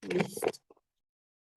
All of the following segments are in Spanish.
Listo.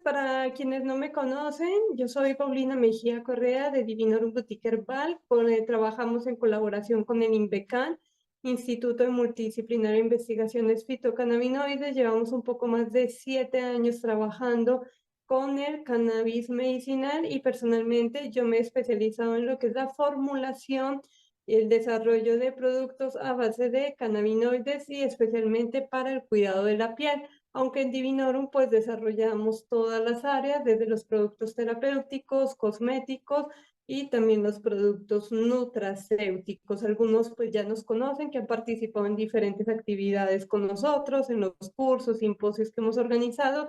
Para quienes no me conocen, yo soy Paulina Mejía Correa de Divinorum Boutique Herbal. Trabajamos en colaboración con el INVECAN, Instituto de Multidisciplinaria de Investigaciones Fitocannabinoides. Llevamos un poco más de 7 años trabajando con el cannabis medicinal y personalmente yo me he especializado en lo que es la formulación y el desarrollo de productos a base de cannabinoides y especialmente para el cuidado de la piel, aunque en Divinorum pues desarrollamos todas las áreas, desde los productos terapéuticos, cosméticos y también los productos nutracéuticos. Algunos pues ya nos conocen, que han participado en diferentes actividades con nosotros, en los cursos, simposios que hemos organizado,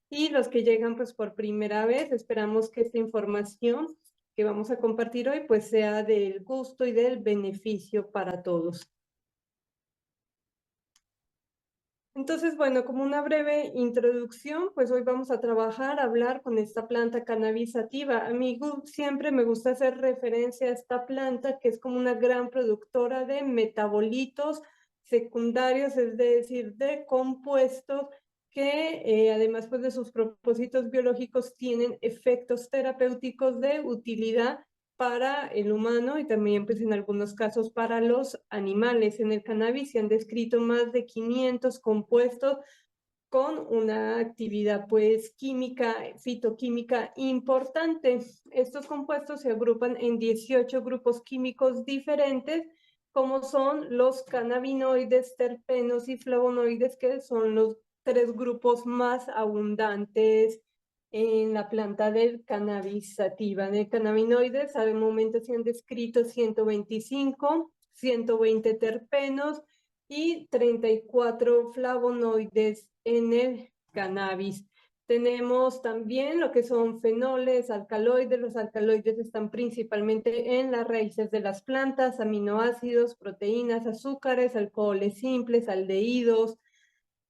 y los que llegan pues por primera vez. Esperamos que esta información que vamos a compartir hoy pues sea del gusto y del beneficio para todos. Entonces, bueno, como una breve introducción, pues hoy vamos a hablar con esta planta cannabis sativa. A mí siempre me gusta hacer referencia a esta planta, que es como una gran productora de metabolitos secundarios, es decir, de compuestos que además pues, de sus propósitos biológicos tienen efectos terapéuticos de utilidad para el humano y también pues en algunos casos para los animales. En el cannabis se han descrito más de 500 compuestos con una actividad pues química, fitoquímica importante. Estos compuestos se agrupan en 18 grupos químicos diferentes, como son los cannabinoides, terpenos y flavonoides, que son los 3 grupos más abundantes en la planta del cannabis sativa. En el cannabinoides, al momento se han descrito 125, 120 terpenos y 34 flavonoides en el cannabis. Tenemos también lo que son fenoles, alcaloides. Los alcaloides están principalmente en las raíces de las plantas, aminoácidos, proteínas, azúcares, alcoholes simples, aldehídos,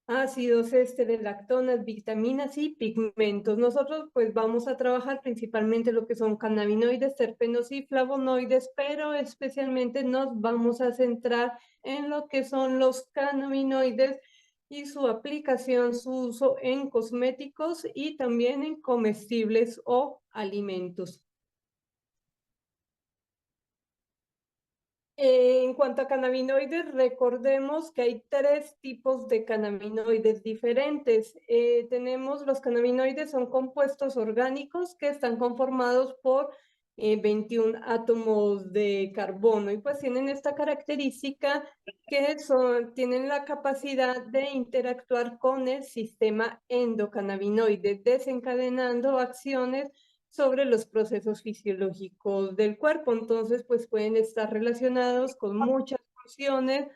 ácidos ésteres, lactonas, vitaminas y pigmentos. Nosotros pues vamos a trabajar principalmente lo que son cannabinoides, terpenos y flavonoides, pero especialmente nos vamos a centrar en lo que son los cannabinoides y su aplicación, su uso en cosméticos y también en comestibles o alimentos. En cuanto a cannabinoides, recordemos que hay 3 tipos de cannabinoides diferentes. Tenemos los cannabinoides, son compuestos orgánicos que están conformados por 21 átomos de carbono y pues tienen esta característica que tienen la capacidad de interactuar con el sistema endocannabinoide, desencadenando acciones sobre los procesos fisiológicos del cuerpo. Entonces, pues pueden estar relacionados con muchas funciones,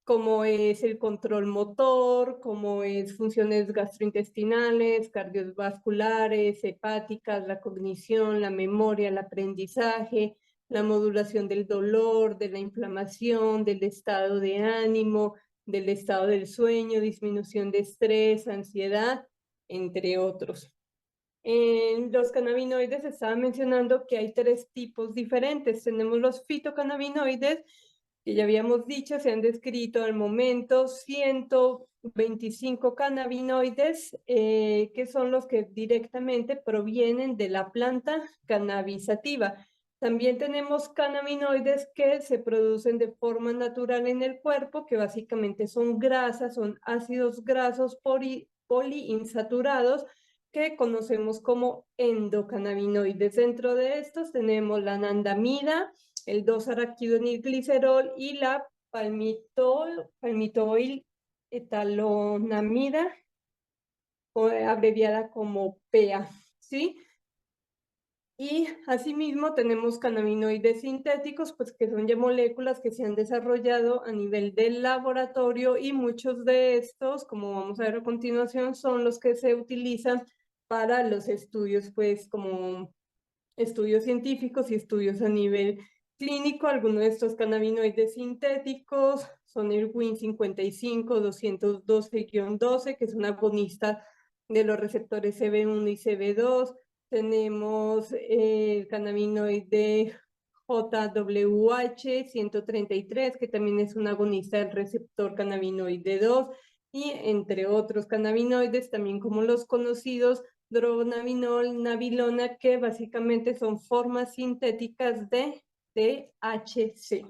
como es el control motor, como es funciones gastrointestinales, cardiovasculares, hepáticas, la cognición, la memoria, el aprendizaje, la modulación del dolor, de la inflamación, del estado de ánimo, del estado del sueño, disminución de estrés, ansiedad, entre otros. En los cannabinoides estaba mencionando que hay 3 tipos diferentes. Tenemos los fitocannabinoides, que ya habíamos dicho, se han descrito al momento 125 cannabinoides, que son los que directamente provienen de la planta cannabis sativa. También tenemos cannabinoides que se producen de forma natural en el cuerpo, que básicamente son grasas, son ácidos grasos poliinsaturados, que conocemos como endocannabinoides. Dentro de estos tenemos la anandamida, el 2-araquidonilglicerol y la palmitoil etalonamida, abreviada como PEA, ¿sí? Y asimismo tenemos cannabinoides sintéticos, pues que son ya moléculas que se han desarrollado a nivel del laboratorio y muchos de estos, como vamos a ver a continuación, son los que se utilizan para los estudios, pues como estudios científicos y estudios a nivel clínico. Algunos de estos cannabinoides sintéticos son el WIN55-212-12, que es un agonista de los receptores CB1 y CB2. Tenemos el cannabinoide JWH 133, que también es un agonista del receptor cannabinoide 2. y entre otros cannabinoides, también como los conocidos dronabinol, nabilona, que básicamente son formas sintéticas de THC.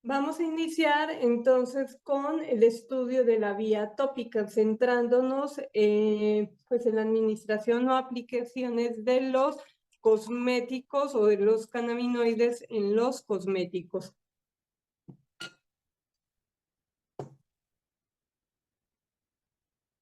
Vamos a iniciar entonces con el estudio de la vía tópica, centrándonos pues en la administración o aplicaciones de los cosméticos o de los cannabinoides en los cosméticos.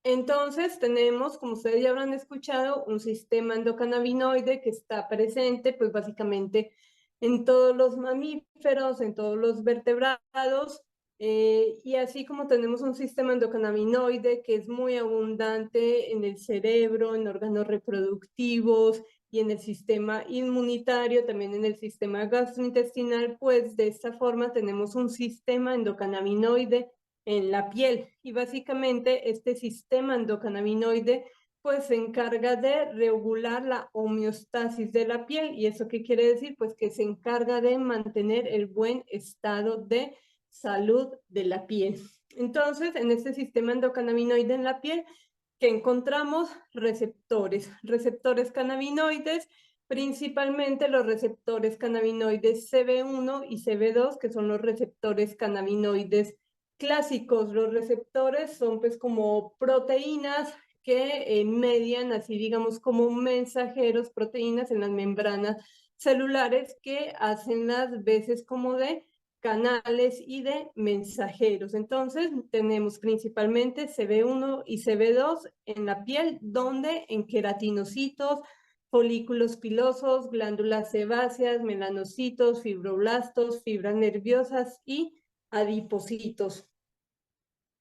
Entonces tenemos, como ustedes ya habrán escuchado, un sistema endocannabinoide que está presente, pues básicamente en todos los mamíferos, en todos los vertebrados, y así como tenemos un sistema endocannabinoide que es muy abundante en el cerebro, en órganos reproductivos y en el sistema inmunitario, también en el sistema gastrointestinal, pues de esta forma tenemos un sistema endocannabinoide en la piel. Y básicamente este sistema endocannabinoide pues se encarga de regular la homeostasis de la piel. ¿Y eso qué quiere decir? Pues que se encarga de mantener el buen estado de salud de la piel. Entonces, en este sistema endocannabinoide en la piel, que encontramos receptores cannabinoides, principalmente los receptores cannabinoides CB1 y CB2, que son los receptores cannabinoides clásicos. Los receptores son pues como proteínas que median, así digamos, como mensajeros, proteínas en las membranas celulares que hacen las veces como de canales y de mensajeros. Entonces, tenemos principalmente CB1 y CB2 en la piel, donde en queratinocitos, folículos pilosos, glándulas sebáceas, melanocitos, fibroblastos, fibras nerviosas y adipocitos.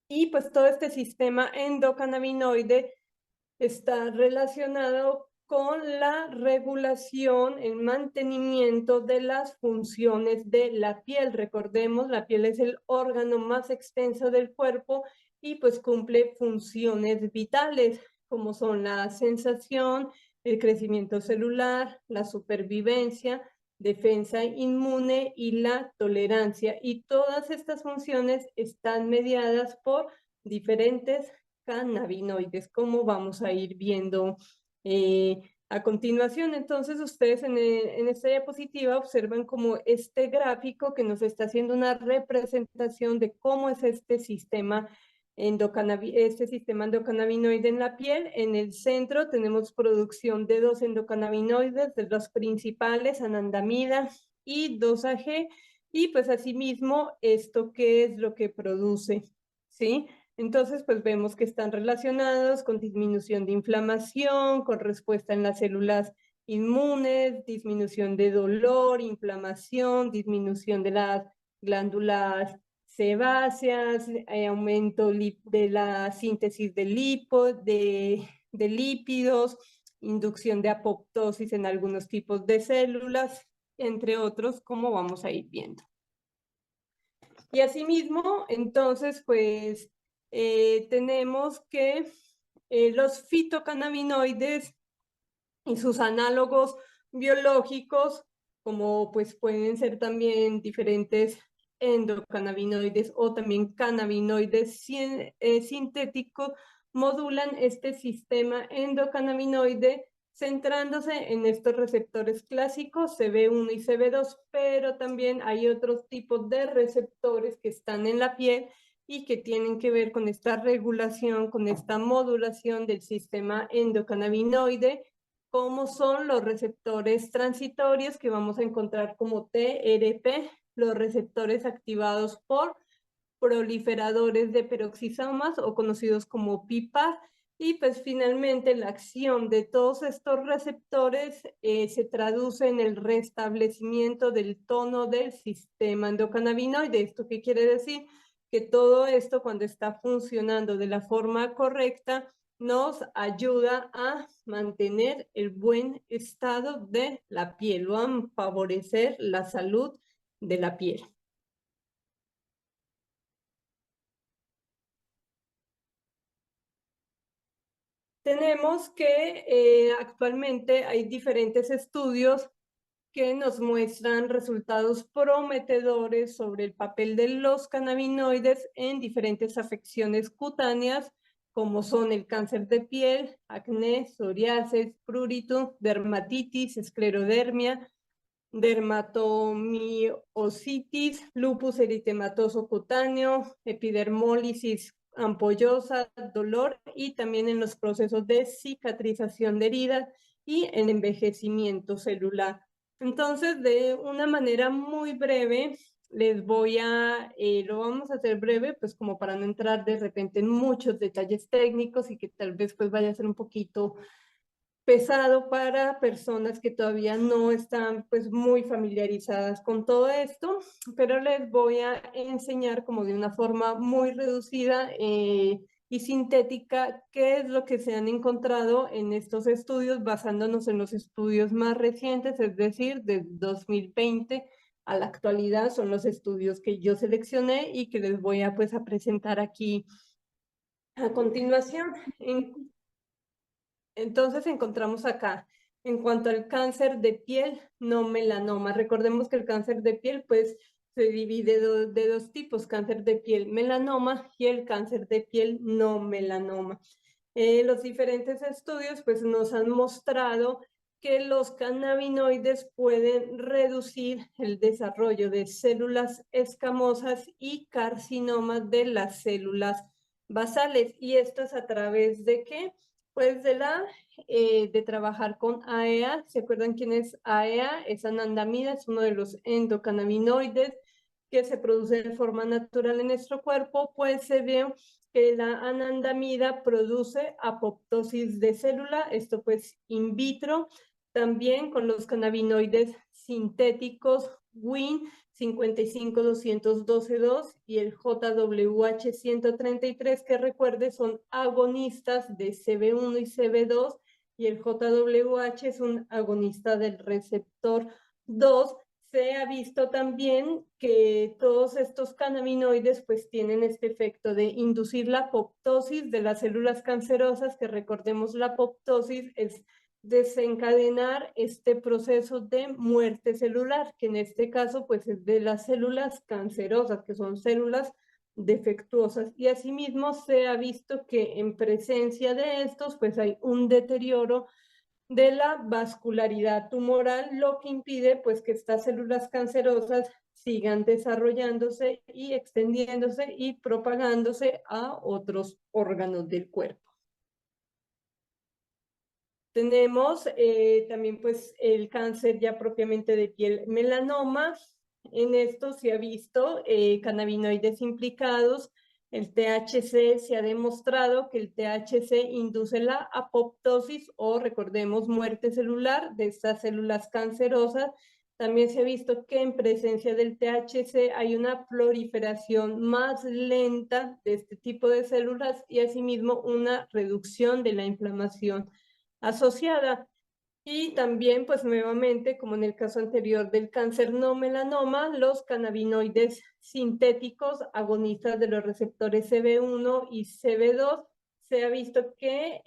Y pues todo este sistema endocannabinoide está relacionado con la regulación, el mantenimiento de las funciones de la piel. Recordemos, la piel es el órgano más extenso del cuerpo y pues cumple funciones vitales como son la sensación, el crecimiento celular, la supervivencia, defensa inmune y la tolerancia. Y todas estas funciones están mediadas por diferentes cannabinoides, como vamos a ir viendo a continuación. Entonces, ustedes en esta diapositiva observan como este gráfico que nos está haciendo una representación de cómo es este sistema endocannabinoide en la piel. En el centro tenemos producción de dos endocannabinoides, de los principales, anandamida y 2-AG, y pues asimismo, esto qué es lo que produce, ¿sí? Entonces, pues vemos que están relacionados con disminución de inflamación, con respuesta en las células inmunes, disminución de dolor, inflamación, disminución de las glándulas sebáceas, aumento de la síntesis de lípidos, inducción de apoptosis en algunos tipos de células, entre otros, como vamos a ir viendo. Y asimismo, entonces, pues tenemos que los fitocannabinoides y sus análogos biológicos, como pues pueden ser también diferentes endocannabinoides o también cannabinoides sintéticos, modulan este sistema endocannabinoide centrándose en estos receptores clásicos CB1 y CB2, pero también hay otros tipos de receptores que están en la piel y que tienen que ver con esta regulación, con esta modulación del sistema endocannabinoide, como son los receptores transitorios que vamos a encontrar como TRP, los receptores activados por proliferadores de peroxisomas o conocidos como PIPA, y pues finalmente la acción de todos estos receptores se traduce en el restablecimiento del tono del sistema endocannabinoide. ¿Esto qué quiere decir? Que todo esto, cuando está funcionando de la forma correcta, nos ayuda a mantener el buen estado de la piel o a favorecer la salud de la piel. Tenemos que actualmente hay diferentes estudios que nos muestran resultados prometedores sobre el papel de los cannabinoides en diferentes afecciones cutáneas, como son el cáncer de piel, acné, psoriasis, prurito, dermatitis, esclerodermia, dermatomiositis, lupus eritematoso cutáneo, epidermólisis ampollosa, dolor y también en los procesos de cicatrización de heridas y en envejecimiento celular. Entonces, de una manera muy breve, lo vamos a hacer breve, pues como para no entrar de repente en muchos detalles técnicos y que tal vez pues vaya a ser un poquito pesado para personas que todavía no están pues muy familiarizadas con todo esto, pero les voy a enseñar como de una forma muy reducida y sintética qué es lo que se han encontrado en estos estudios basándonos en los estudios más recientes, es decir, de 2020 a la actualidad son los estudios que yo seleccioné y que les voy a pues a presentar aquí a continuación. Entonces encontramos acá, en cuanto al cáncer de piel, no melanoma. Recordemos que el cáncer de piel pues se divide de dos tipos, cáncer de piel melanoma y el cáncer de piel no melanoma. Los diferentes estudios pues nos han mostrado que los cannabinoides pueden reducir el desarrollo de células escamosas y carcinomas de las células basales. ¿Y esto es a través de qué? Pues de trabajar con AEA. ¿Se acuerdan quién es AEA? Es anandamida, es uno de los endocannabinoides que se produce de forma natural en nuestro cuerpo, pues se ve que la anandamida produce apoptosis de célula, esto pues in vitro, también con los cannabinoides sintéticos WIN 55212-2 y el JWH 133, que recuerde son agonistas de CB1 y CB2, y el JWH es un agonista del receptor 2. Se ha visto también que todos estos cannabinoides pues tienen este efecto de inducir la apoptosis de las células cancerosas, que recordemos la apoptosis es desencadenar este proceso de muerte celular, que en este caso pues es de las células cancerosas, que son células defectuosas, y asimismo se ha visto que en presencia de estos pues hay un deterioro de la vascularidad tumoral, lo que impide pues que estas células cancerosas sigan desarrollándose y extendiéndose y propagándose a otros órganos del cuerpo. Tenemos también pues el cáncer ya propiamente de piel, melanoma. En esto se ha visto cannabinoides implicados. El THC, se ha demostrado que el THC induce la apoptosis o, recordemos, muerte celular de estas células cancerosas. También se ha visto que en presencia del THC hay una proliferación más lenta de este tipo de células y asimismo una reducción de la inflamación asociada. Y también, pues nuevamente, como en el caso anterior del cáncer no melanoma, los cannabinoides sintéticos agonistas de los receptores CB1 y CB2 se ha visto que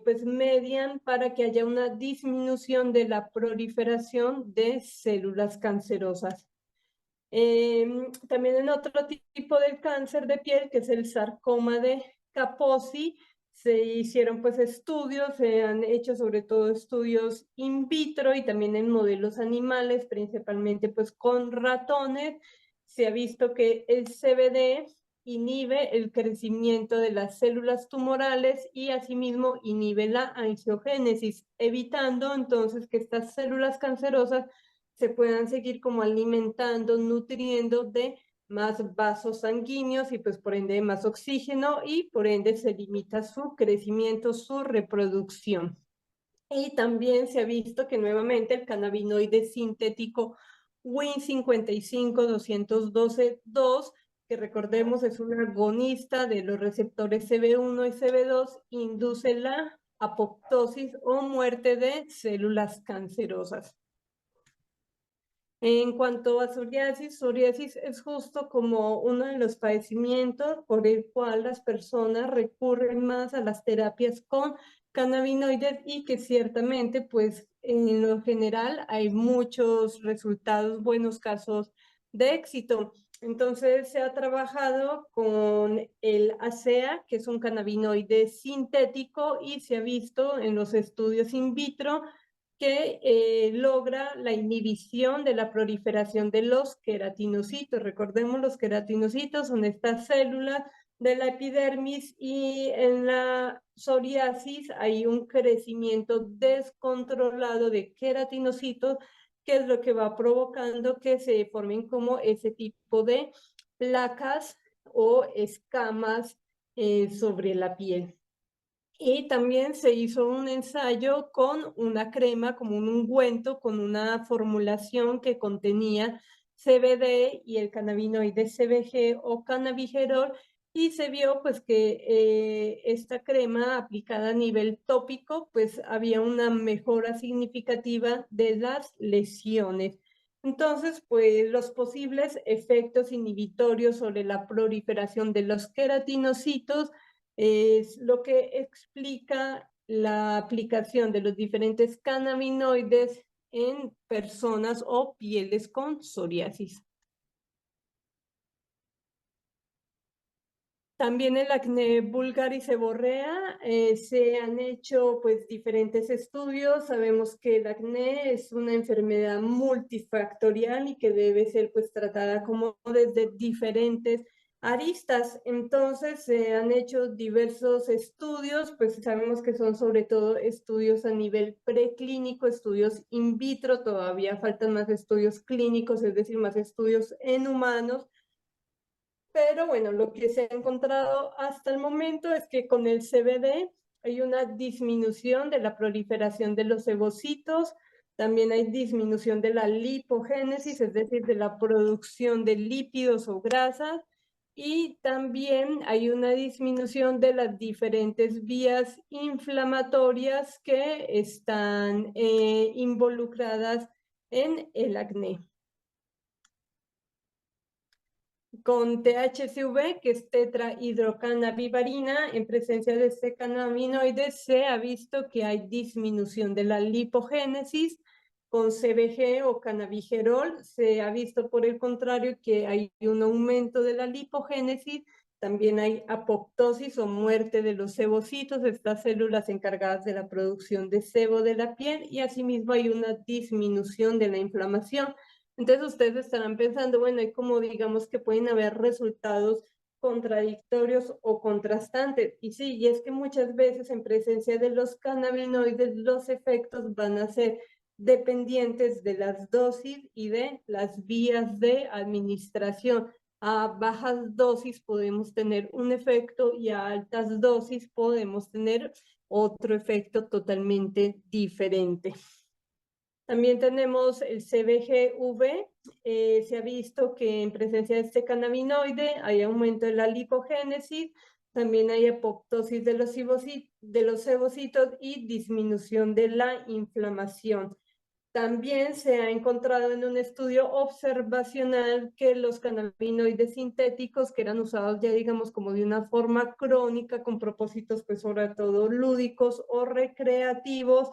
pues median para que haya una disminución de la proliferación de células cancerosas. También en otro tipo de cáncer de piel, que es el sarcoma de Kaposi, se hicieron pues estudios, se han hecho sobre todo estudios in vitro y también en modelos animales, principalmente pues con ratones. Se ha visto que el CBD inhibe el crecimiento de las células tumorales y asimismo inhibe la angiogénesis, evitando entonces que estas células cancerosas se puedan seguir como alimentando, nutriendo de más vasos sanguíneos y pues por ende más oxígeno, y por ende se limita su crecimiento, su reproducción. Y también se ha visto que nuevamente el cannabinoide sintético WIN 55212-2, que recordemos es un agonista de los receptores CB1 y CB2, induce la apoptosis o muerte de células cancerosas. En cuanto a psoriasis es justo como uno de los padecimientos por el cual las personas recurren más a las terapias con cannabinoides y que ciertamente pues en lo general hay muchos resultados, buenos casos de éxito. Entonces se ha trabajado con el ASEA, que es un cannabinoide sintético, y se ha visto en los estudios in vitro que logra la inhibición de la proliferación de los queratinocitos. Recordemos, los queratinocitos son estas células de la epidermis, y en la psoriasis hay un crecimiento descontrolado de queratinocitos, que es lo que va provocando que se formen como ese tipo de placas o escamas sobre la piel. Y también se hizo un ensayo con una crema, como un ungüento, con una formulación que contenía CBD y el cannabinoide CBG o cannabigerol, y se vio pues que esta crema aplicada a nivel tópico pues había una mejora significativa de las lesiones. Entonces, pues los posibles efectos inhibitorios sobre la proliferación de los queratinocitos es lo que explica la aplicación de los diferentes cannabinoides en personas o pieles con psoriasis. También el acné vulgar y seborrea, se han hecho pues diferentes estudios. Sabemos que el acné es una enfermedad multifactorial y que debe ser pues tratada como desde diferentes aristas. Entonces se han hecho diversos estudios, pues sabemos que son sobre todo estudios a nivel preclínico, estudios in vitro, todavía faltan más estudios clínicos, es decir, más estudios en humanos. Pero bueno, lo que se ha encontrado hasta el momento es que con el CBD hay una disminución de la proliferación de los evocitos, también hay disminución de la lipogénesis, es decir, de la producción de lípidos o grasas, y también hay una disminución de las diferentes vías inflamatorias que están involucradas en el acné. Con THCV, que es tetrahidrocannabivarina, en presencia de este cannabinoide, se ha visto que hay disminución de la lipogénesis. Con CBG o cannabigerol se ha visto, por el contrario, que hay un aumento de la lipogénesis. También hay apoptosis o muerte de los sebocitos, estas células encargadas de la producción de sebo de la piel, y asimismo hay una disminución de la inflamación. Entonces ustedes estarán pensando, bueno, hay como digamos que pueden haber resultados contradictorios o contrastantes. Y sí, y es que muchas veces en presencia de los cannabinoides los efectos van a ser dependientes de las dosis y de las vías de administración. A bajas dosis podemos tener un efecto y a altas dosis podemos tener otro efecto totalmente diferente. También tenemos el CBGV. Se ha visto que en presencia de este cannabinoide hay aumento de la lipogénesis, también hay apoptosis de los cebocitos y disminución de la inflamación. También se ha encontrado en un estudio observacional que los cannabinoides sintéticos, que eran usados ya digamos como de una forma crónica con propósitos pues sobre todo lúdicos o recreativos,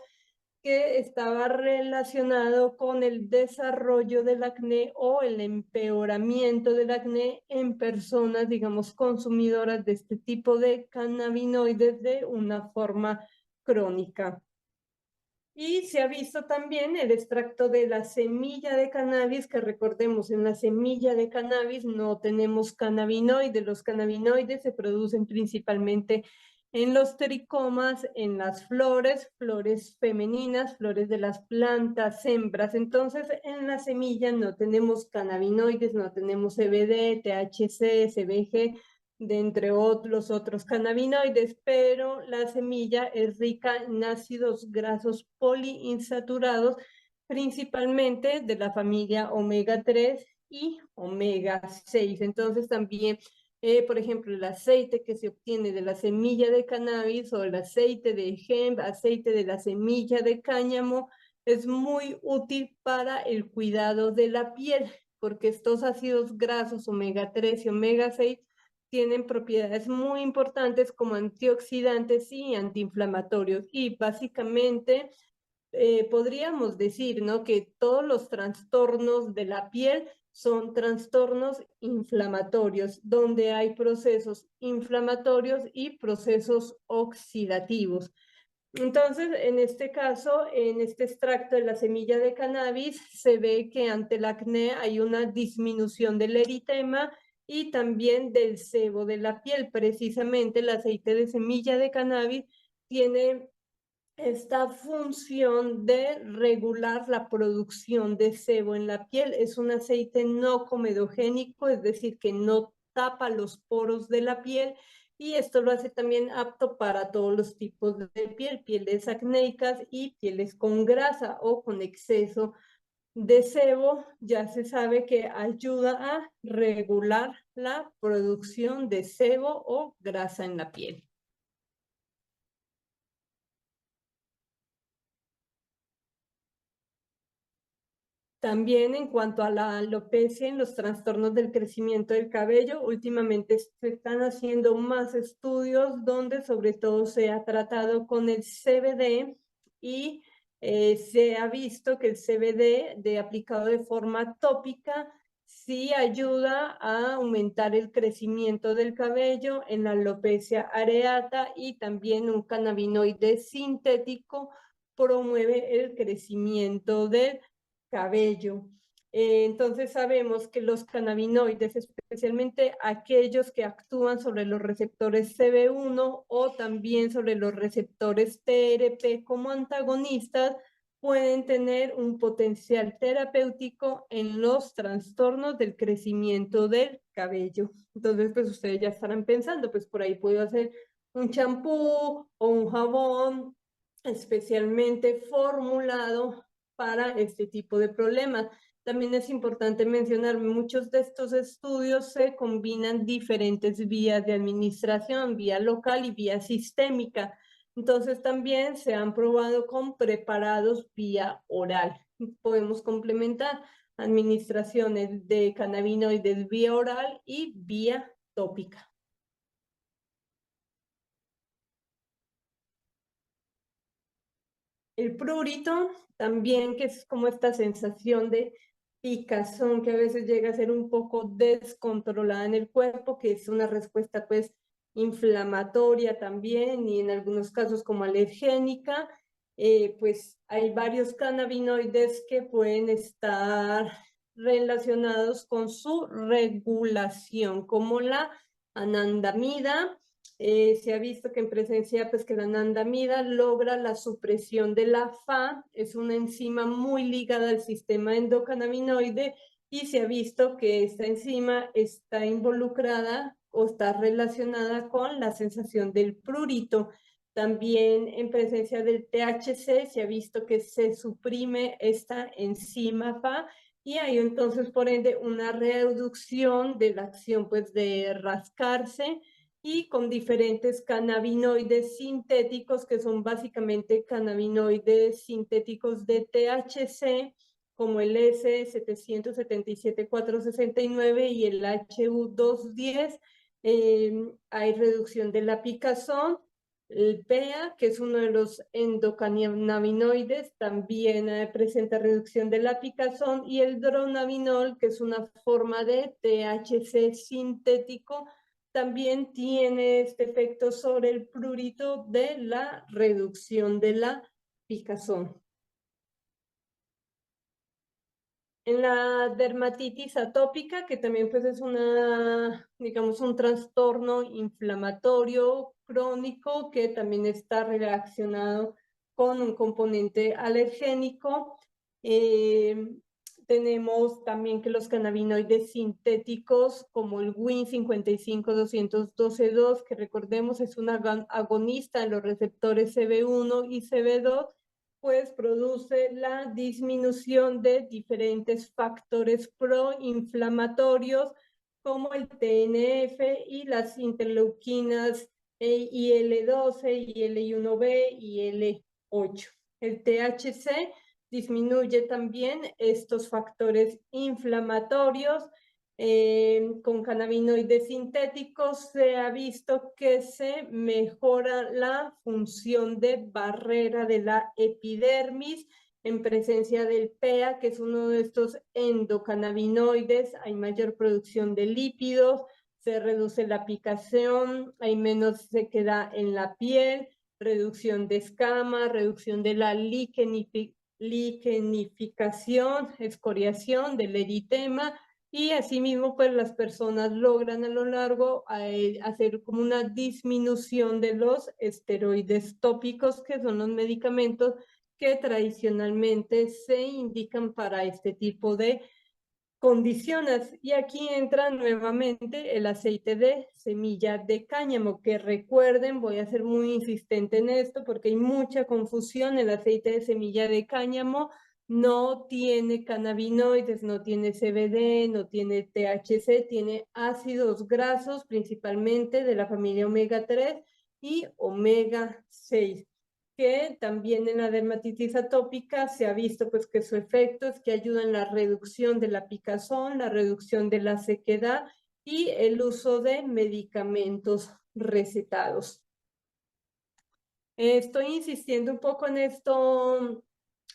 que estaba relacionado con el desarrollo del acné o el empeoramiento del acné en personas, digamos, consumidoras de este tipo de cannabinoides de una forma crónica. Y se ha visto también el extracto de la semilla de cannabis, que recordemos, en la semilla de cannabis no tenemos cannabinoides. Los cannabinoides se producen principalmente en los tricomas, en las flores, flores femeninas, flores de las plantas hembras. Entonces, en la semilla no tenemos cannabinoides, no tenemos CBD, THC, CBG, de entre los otros cannabinoides, pero la semilla es rica en ácidos grasos poliinsaturados, principalmente de la familia omega 3 y omega 6. Entonces también, por ejemplo, el aceite que se obtiene de la semilla de cannabis o el aceite de hemp, aceite de la semilla de cáñamo, es muy útil para el cuidado de la piel, porque estos ácidos grasos omega 3 y omega 6 tienen propiedades muy importantes como antioxidantes y antiinflamatorios, y básicamente podríamos decir, ¿no? Que todos los trastornos de la piel son trastornos inflamatorios, donde hay procesos inflamatorios y procesos oxidativos. Entonces, en este caso, en este extracto de la semilla de cannabis, se ve que ante el acné hay una disminución del eritema y también del sebo de la piel. Precisamente el aceite de semilla de cannabis tiene esta función de regular la producción de sebo en la piel. Es un aceite no comedogénico, es decir, que no tapa los poros de la piel, y esto lo hace también apto para todos los tipos de piel, pieles acnéicas y pieles con grasa o con exceso de sebo. Ya se sabe que ayuda a regular la producción de sebo o grasa en la piel. También en cuanto a la alopecia en los trastornos del crecimiento del cabello, últimamente se están haciendo más estudios donde sobre todo se ha tratado con el CBD, y se ha visto que el CBD de aplicado de forma tópica sí ayuda a aumentar el crecimiento del cabello en la alopecia areata, y también un cannabinoide sintético promueve el crecimiento del cabello. Entonces sabemos que los cannabinoides, especialmente aquellos que actúan sobre los receptores CB1 o también sobre los receptores TRP como antagonistas, pueden tener un potencial terapéutico en los trastornos del crecimiento del cabello. Entonces, pues ustedes ya estarán pensando, pues por ahí puedo hacer un champú o un jabón especialmente formulado para este tipo de problemas. También es importante mencionar, muchos de estos estudios se combinan diferentes vías de administración, vía local y vía sistémica. Entonces también se han probado con preparados vía oral. Podemos complementar administraciones de cannabinoides vía oral y vía tópica. El prurito también, que es como esta sensación de picazón que a veces llega a ser un poco descontrolada en el cuerpo, que es una respuesta pues inflamatoria también y en algunos casos como alergénica. Pues hay varios cannabinoides que pueden estar relacionados con su regulación, como la anandamida. Se ha visto que en presencia, pues que la anandamida logra la supresión de la FA, es una enzima muy ligada al sistema endocannabinoide, y se ha visto que esta enzima está involucrada o está relacionada con la sensación del prurito. También en presencia del THC se ha visto que se suprime esta enzima FA, y hay entonces por ende una reducción de la acción pues de rascarse, y con diferentes cannabinoides sintéticos, que son básicamente cannabinoides sintéticos de THC, como el S777469 y el HU210. Hay reducción de la picazón. El PEA, que es uno de los endocannabinoides, también presenta reducción de la picazón, y el dronabinol, que es una forma de THC sintético, también tiene este efecto sobre el prurito de la reducción de la picazón. En la dermatitis atópica, que también pues es una, digamos, un trastorno inflamatorio crónico que también está relacionado con un componente alergénico. Tenemos también que los cannabinoides sintéticos como el WIN 55-212-2, que recordemos es un agonista en los receptores CB1 y CB2, pues produce la disminución de diferentes factores proinflamatorios como el TNF y las interleuquinas IL-12, IL-1B y IL-8. El THC disminuye también estos factores inflamatorios, con cannabinoides sintéticos se ha visto que se mejora la función de barrera de la epidermis en presencia del PEA, que es uno de estos endocannabinoides. Hay mayor producción de lípidos, se reduce la picación, hay menos sequedad en la piel, reducción de escamas, reducción de la liquenificación, escoriación del eritema, y asimismo pues las personas logran a lo largo hacer como una disminución de los esteroides tópicos, que son los medicamentos que tradicionalmente se indican para este tipo de condiciones. Y aquí entra nuevamente el aceite de semilla de cáñamo, que recuerden, voy a ser muy insistente en esto porque hay mucha confusión. El aceite de semilla de cáñamo no tiene cannabinoides, no tiene CBD, no tiene THC, tiene ácidos grasos principalmente de la familia omega 3 y omega 6, que también en la dermatitis atópica se ha visto pues que su efecto es que ayuda en la reducción de la picazón, la reducción de la sequedad y el uso de medicamentos recetados. Estoy insistiendo un poco en esto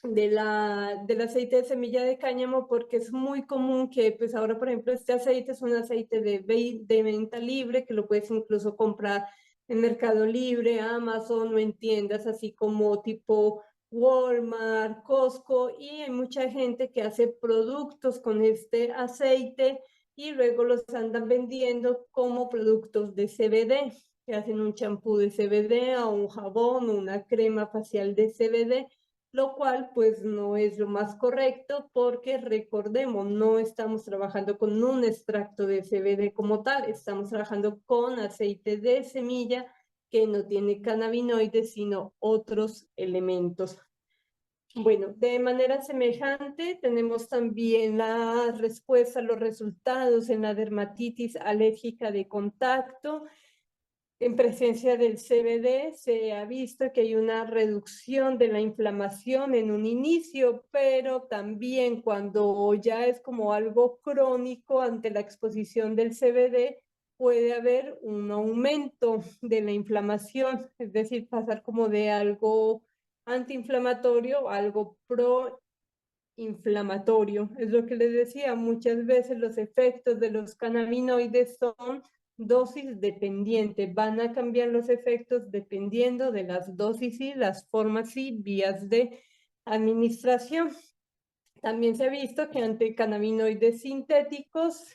del aceite de semilla de cáñamo porque es muy común que pues ahora por ejemplo este aceite es un aceite de venta libre, que lo puedes incluso comprar en Mercado Libre, Amazon o en tiendas así como tipo Walmart, Costco, y hay mucha gente que hace productos con este aceite y luego los andan vendiendo como productos de CBD, que hacen un champú de CBD o un jabón o una crema facial de CBD, lo cual pues no es lo más correcto porque recordemos, no estamos trabajando con un extracto de CBD como tal, estamos trabajando con aceite de semilla que no tiene cannabinoides sino otros elementos. Bueno, de manera semejante tenemos también la respuesta, los resultados en la dermatitis alérgica de contacto. En presencia del CBD se ha visto que hay una reducción de la inflamación en un inicio, pero también cuando ya es como algo crónico ante la exposición del CBD, puede haber un aumento de la inflamación, es decir, pasar como de algo antiinflamatorio a algo proinflamatorio. Es lo que les decía, muchas veces los efectos de los cannabinoides son dosis dependiente, van a cambiar los efectos dependiendo de las dosis y las formas y vías de administración. También se ha visto que ante cannabinoides sintéticos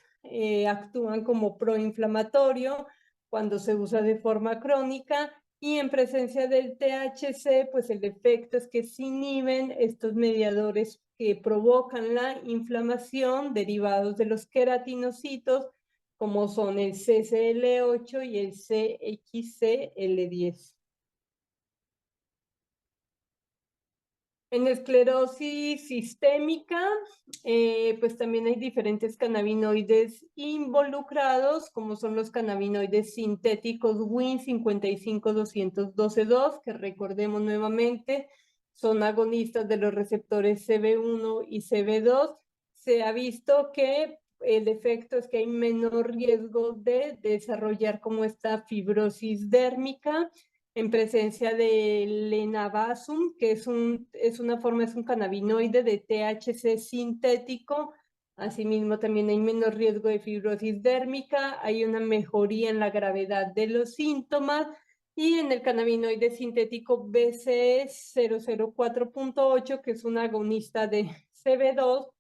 actúan como proinflamatorio cuando se usa de forma crónica, y en presencia del THC, pues el efecto es que se inhiben estos mediadores que provocan la inflamación derivados de los queratinocitos, como son el CCL8 y el CXCL10. En esclerosis sistémica, pues también hay diferentes cannabinoides involucrados, como son los cannabinoides sintéticos WIN 55-212-2, que recordemos nuevamente, son agonistas de los receptores CB1 y CB2. Se ha visto que el efecto es que hay menor riesgo de desarrollar como esta fibrosis dérmica en presencia de lenabasum, que es un cannabinoide de THC sintético. Asimismo, también hay menos riesgo de fibrosis dérmica, hay una mejoría en la gravedad de los síntomas, y en el cannabinoide sintético BCE 004.8, que es un agonista de CB2,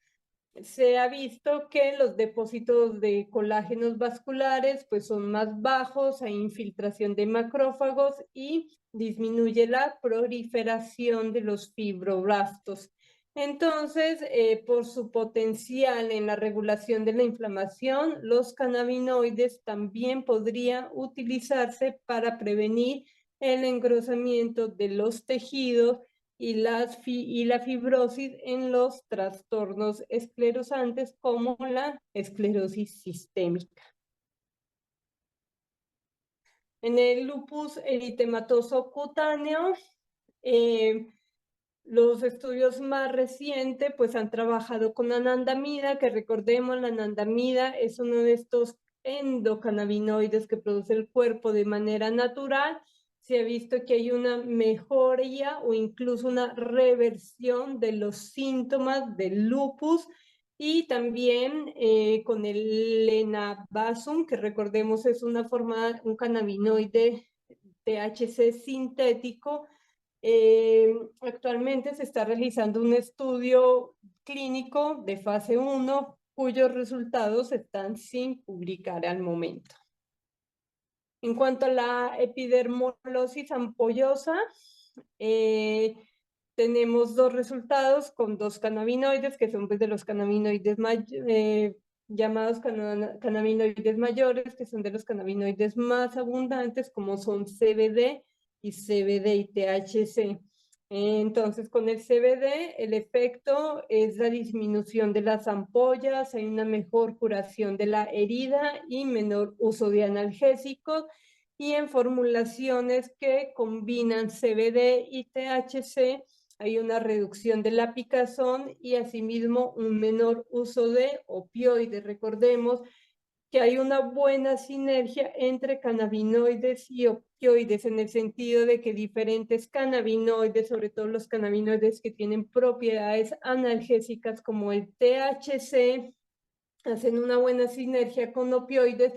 se ha visto que los depósitos de colágenos vasculares pues son más bajos, hay infiltración de macrófagos y disminuye la proliferación de los fibroblastos. Entonces, por su potencial en la regulación de la inflamación, los cannabinoides también podrían utilizarse para prevenir el engrosamiento de los tejidos y la fibrosis en los trastornos esclerosantes como la esclerosis sistémica. En el lupus eritematoso cutáneo, Los estudios más recientes pues han trabajado con anandamida, que recordemos la anandamida es uno de estos endocannabinoides que produce el cuerpo de manera natural. Se ha visto que hay una mejoría o incluso una reversión de los síntomas del lupus, y también con el lenabazum, que recordemos es una forma, un cannabinoide THC sintético. Actualmente se está realizando un estudio clínico de fase 1 cuyos resultados están sin publicar al momento. En cuanto a la epidermolosis ampollosa, tenemos dos resultados con dos cannabinoides, que son pues, de los cannabinoides llamados cannabinoides mayores, que son de los cannabinoides más abundantes, como son CBD y CBD y THC. Entonces, con el CBD, el efecto es la disminución de las ampollas, hay una mejor curación de la herida y menor uso de analgésicos. Y en formulaciones que combinan CBD y THC, hay una reducción de la picazón y asimismo un menor uso de opioides. Recordemos que hay una buena sinergia entre cannabinoides y opioides, en el sentido de que diferentes cannabinoides, sobre todo los cannabinoides que tienen propiedades analgésicas como el THC, hacen una buena sinergia con opioides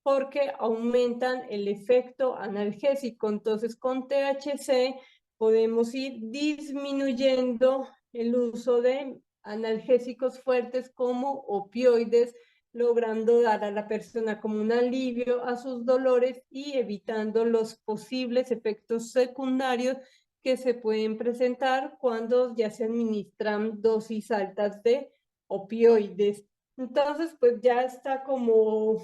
porque aumentan el efecto analgésico. Entonces, con THC podemos ir disminuyendo el uso de analgésicos fuertes como opioides, logrando dar a la persona como un alivio a sus dolores y evitando los posibles efectos secundarios que se pueden presentar cuando ya se administran dosis altas de opioides. Entonces, pues ya está como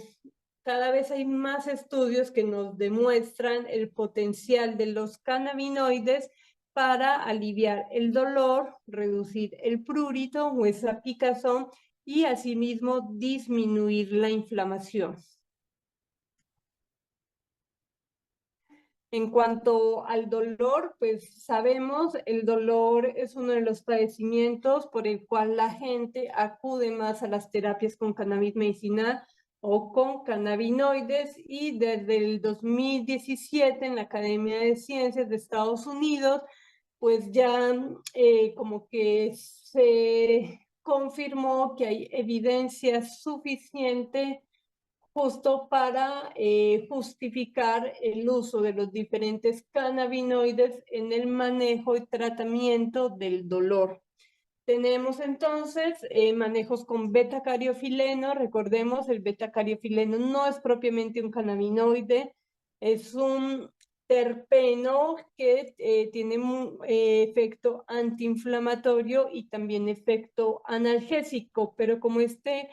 cada vez hay más estudios que nos demuestran el potencial de los cannabinoides para aliviar el dolor, reducir el prurito o esa picazón y asimismo disminuir la inflamación. En cuanto al dolor, pues sabemos, el dolor es uno de los padecimientos por el cual la gente acude más a las terapias con cannabis medicinal o con cannabinoides, y desde el 2017 en la Academia de Ciencias de Estados Unidos, pues ya como que se confirmó que hay evidencia suficiente justo para justificar el uso de los diferentes cannabinoides en el manejo y tratamiento del dolor. Tenemos entonces manejos con beta-cariofileno. Recordemos, el beta-cariofileno no es propiamente un cannabinoide, es un terpeno que tiene efecto antiinflamatorio y también efecto analgésico, pero como este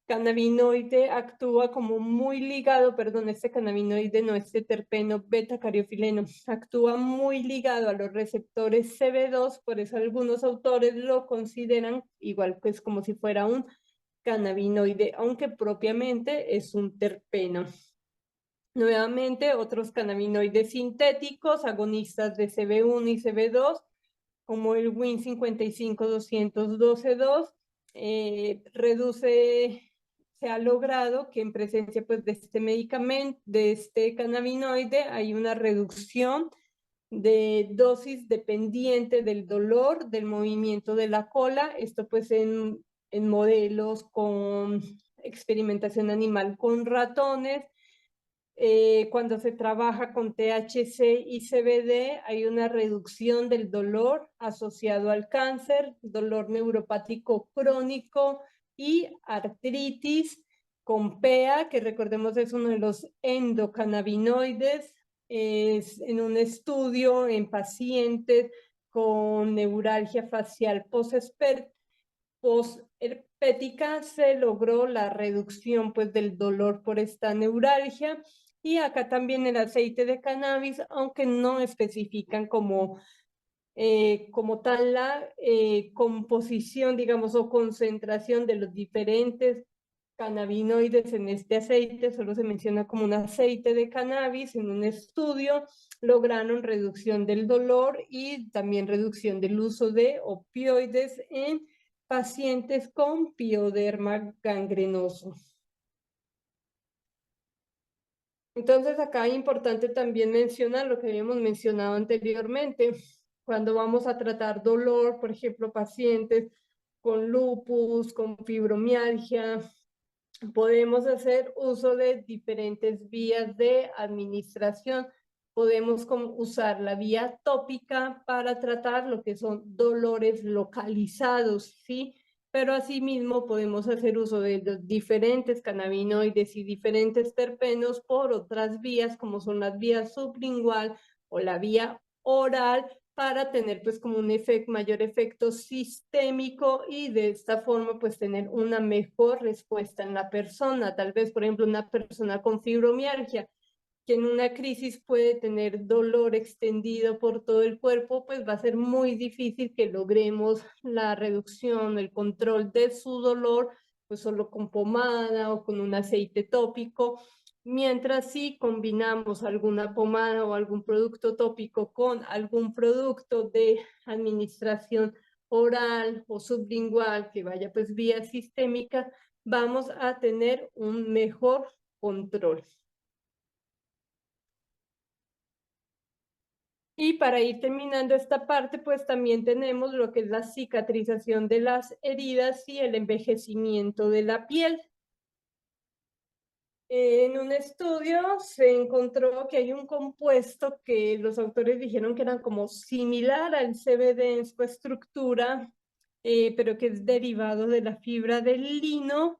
cannabinoide actúa como muy ligado, perdón, este cannabinoide no, este terpeno beta-cariofileno, actúa muy ligado a los receptores CB2, por eso algunos autores lo consideran igual pues como si fuera un cannabinoide, aunque propiamente es un terpeno. Nuevamente, otros cannabinoides sintéticos, agonistas de CB1 y CB2, como el WIN 55-212-2, se ha logrado que en presencia pues, de este medicamento, de este cannabinoide, hay una reducción de dosis dependiente del dolor, del movimiento de la cola, esto pues en modelos con experimentación animal con ratones. Cuando se trabaja con THC y CBD hay una reducción del dolor asociado al cáncer, dolor neuropático crónico y artritis con PEA, que recordemos es uno de los endocannabinoides. Es en un estudio en pacientes con neuralgia facial posherpética se logró la reducción pues, del dolor por esta neuralgia. Y acá también el aceite de cannabis, aunque no especifican como tal la composición, digamos, o concentración de los diferentes cannabinoides en este aceite, solo se menciona como un aceite de cannabis. En un estudio lograron reducción del dolor y también reducción del uso de opioides en pacientes con pioderma gangrenoso. Entonces, acá es importante también mencionar lo que habíamos mencionado anteriormente. Cuando vamos a tratar dolor, por ejemplo, pacientes con lupus, con fibromialgia, podemos hacer uso de diferentes vías de administración. Podemos usar la vía tópica para tratar lo que son dolores localizados, ¿sí? Pero asimismo podemos hacer uso de los diferentes cannabinoides y diferentes terpenos por otras vías, como son las vías sublingual o la vía oral, para tener pues como un mayor efecto sistémico y de esta forma pues tener una mejor respuesta en la persona. Tal vez, por ejemplo, una persona con fibromialgia que en una crisis puede tener dolor extendido por todo el cuerpo, pues va a ser muy difícil que logremos la reducción, el control de su dolor, pues solo con pomada o con un aceite tópico. Mientras si combinamos alguna pomada o algún producto tópico con algún producto de administración oral o sublingual que vaya pues vía sistémica, vamos a tener un mejor control. Y para ir terminando esta parte, pues también tenemos lo que es la cicatrización de las heridas y el envejecimiento de la piel. En un estudio se encontró que hay un compuesto que los autores dijeron que era como similar al CBD en su estructura, pero que es derivado de la fibra del lino.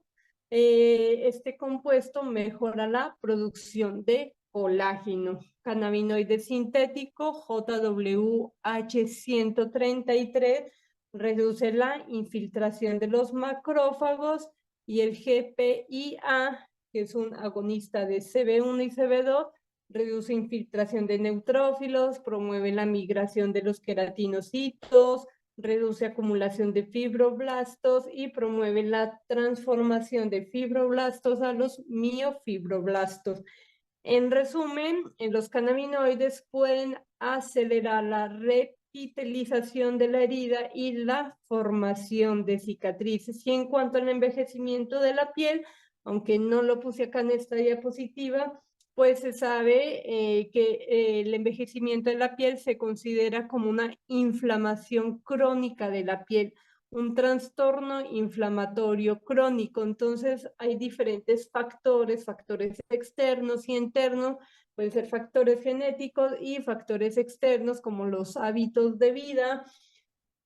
Este compuesto mejora la producción de colágeno. Cannabinoide sintético JWH133 reduce la infiltración de los macrófagos, y el GPIA, que es un agonista de CB1 y CB2, reduce infiltración de neutrófilos, promueve la migración de los queratinocitos, reduce acumulación de fibroblastos y promueve la transformación de fibroblastos a los miofibroblastos. En resumen, los cannabinoides pueden acelerar la repitalización de la herida y la formación de cicatrices. Y en cuanto al envejecimiento de la piel, aunque no lo puse acá en esta diapositiva, pues se sabe que el envejecimiento de la piel se considera como una inflamación crónica de la piel, un trastorno inflamatorio crónico. Entonces hay diferentes factores externos y internos, pueden ser factores genéticos y factores externos como los hábitos de vida,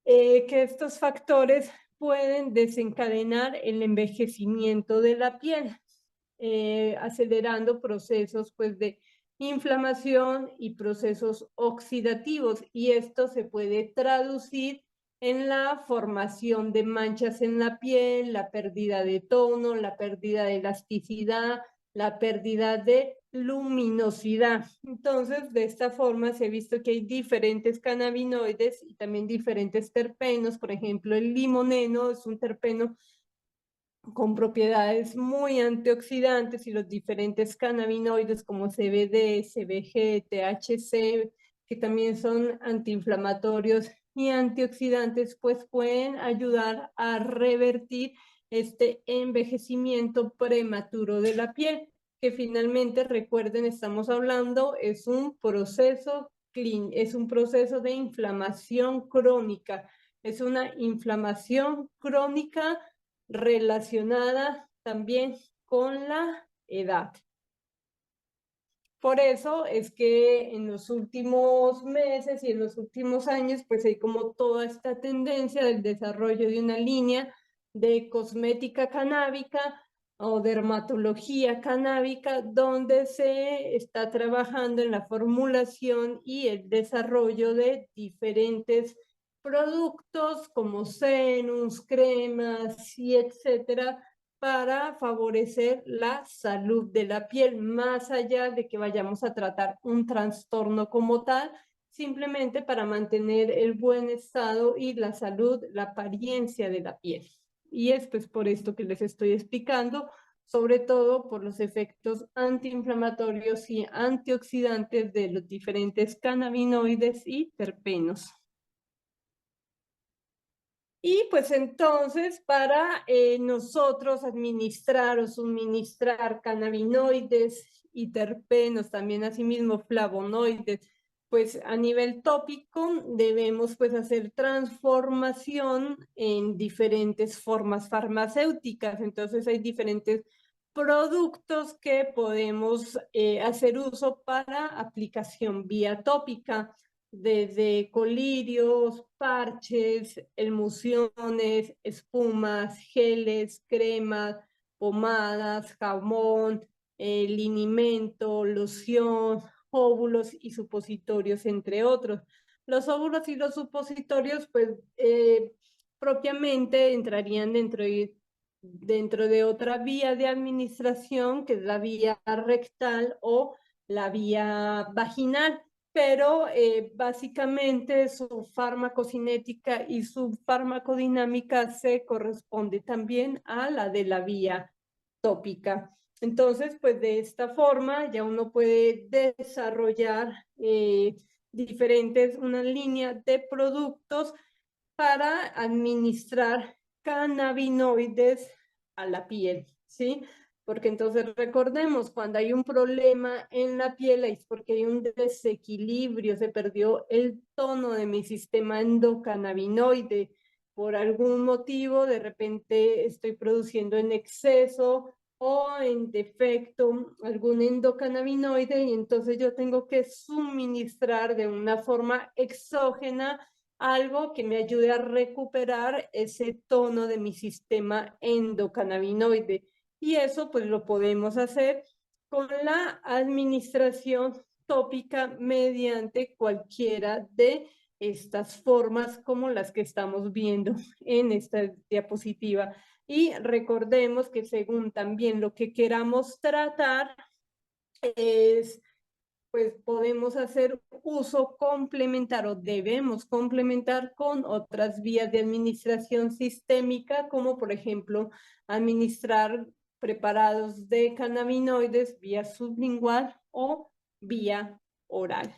que estos factores pueden desencadenar el envejecimiento de la piel, acelerando procesos pues de inflamación y procesos oxidativos, y esto se puede traducir en la formación de manchas en la piel, la pérdida de tono, la pérdida de elasticidad, la pérdida de luminosidad. Entonces, de esta forma se ha visto que hay diferentes cannabinoides y también diferentes terpenos. Por ejemplo, el limoneno es un terpeno con propiedades muy antioxidantes, y los diferentes cannabinoides como CBD, CBG, THC, que también son antiinflamatorios y antioxidantes, pues pueden ayudar a revertir este envejecimiento prematuro de la piel, que finalmente, recuerden, estamos hablando, es un proceso de inflamación crónica, es una inflamación crónica relacionada también con la edad. Por eso es que en los últimos meses y en los últimos años, pues hay como toda esta tendencia del desarrollo de una línea de cosmética canábica o dermatología canábica, donde se está trabajando en la formulación y el desarrollo de diferentes productos como serums, cremas y etcétera, para favorecer la salud de la piel, más allá de que vayamos a tratar un trastorno como tal, simplemente para mantener el buen estado y la salud, la apariencia de la piel. Y es pues por esto que les estoy explicando sobre todo por los efectos antiinflamatorios y antioxidantes de los diferentes cannabinoides y terpenos. Y pues entonces para nosotros administrar o suministrar cannabinoides y terpenos, también asimismo flavonoides, pues a nivel tópico debemos pues hacer transformación en diferentes formas farmacéuticas. Entonces hay diferentes productos que podemos hacer uso para aplicación vía tópica, desde colirios, parches, emulsiones, espumas, geles, cremas, pomadas, jabón, linimento, loción, óvulos y supositorios, entre otros. Los óvulos y los supositorios, pues, propiamente entrarían dentro de otra vía de administración, que es la vía rectal o la vía vaginal, pero básicamente su farmacocinética y su farmacodinámica se corresponde también a la de la vía tópica. Entonces, pues de esta forma ya uno puede desarrollar una línea de productos para administrar cannabinoides a la piel, ¿sí? Porque entonces recordemos, cuando hay un problema en la piel es porque hay un desequilibrio, se perdió el tono de mi sistema endocannabinoide. Por algún motivo, de repente estoy produciendo en exceso o en defecto algún endocannabinoide y entonces yo tengo que suministrar de una forma exógena algo que me ayude a recuperar ese tono de mi sistema endocannabinoide. Y eso pues lo podemos hacer con la administración tópica mediante cualquiera de estas formas como las que estamos viendo en esta diapositiva. Y recordemos que según también lo que queramos tratar es, pues podemos hacer uso complementar o debemos complementar con otras vías de administración sistémica, como por ejemplo administrar preparados de cannabinoides vía sublingual o vía oral.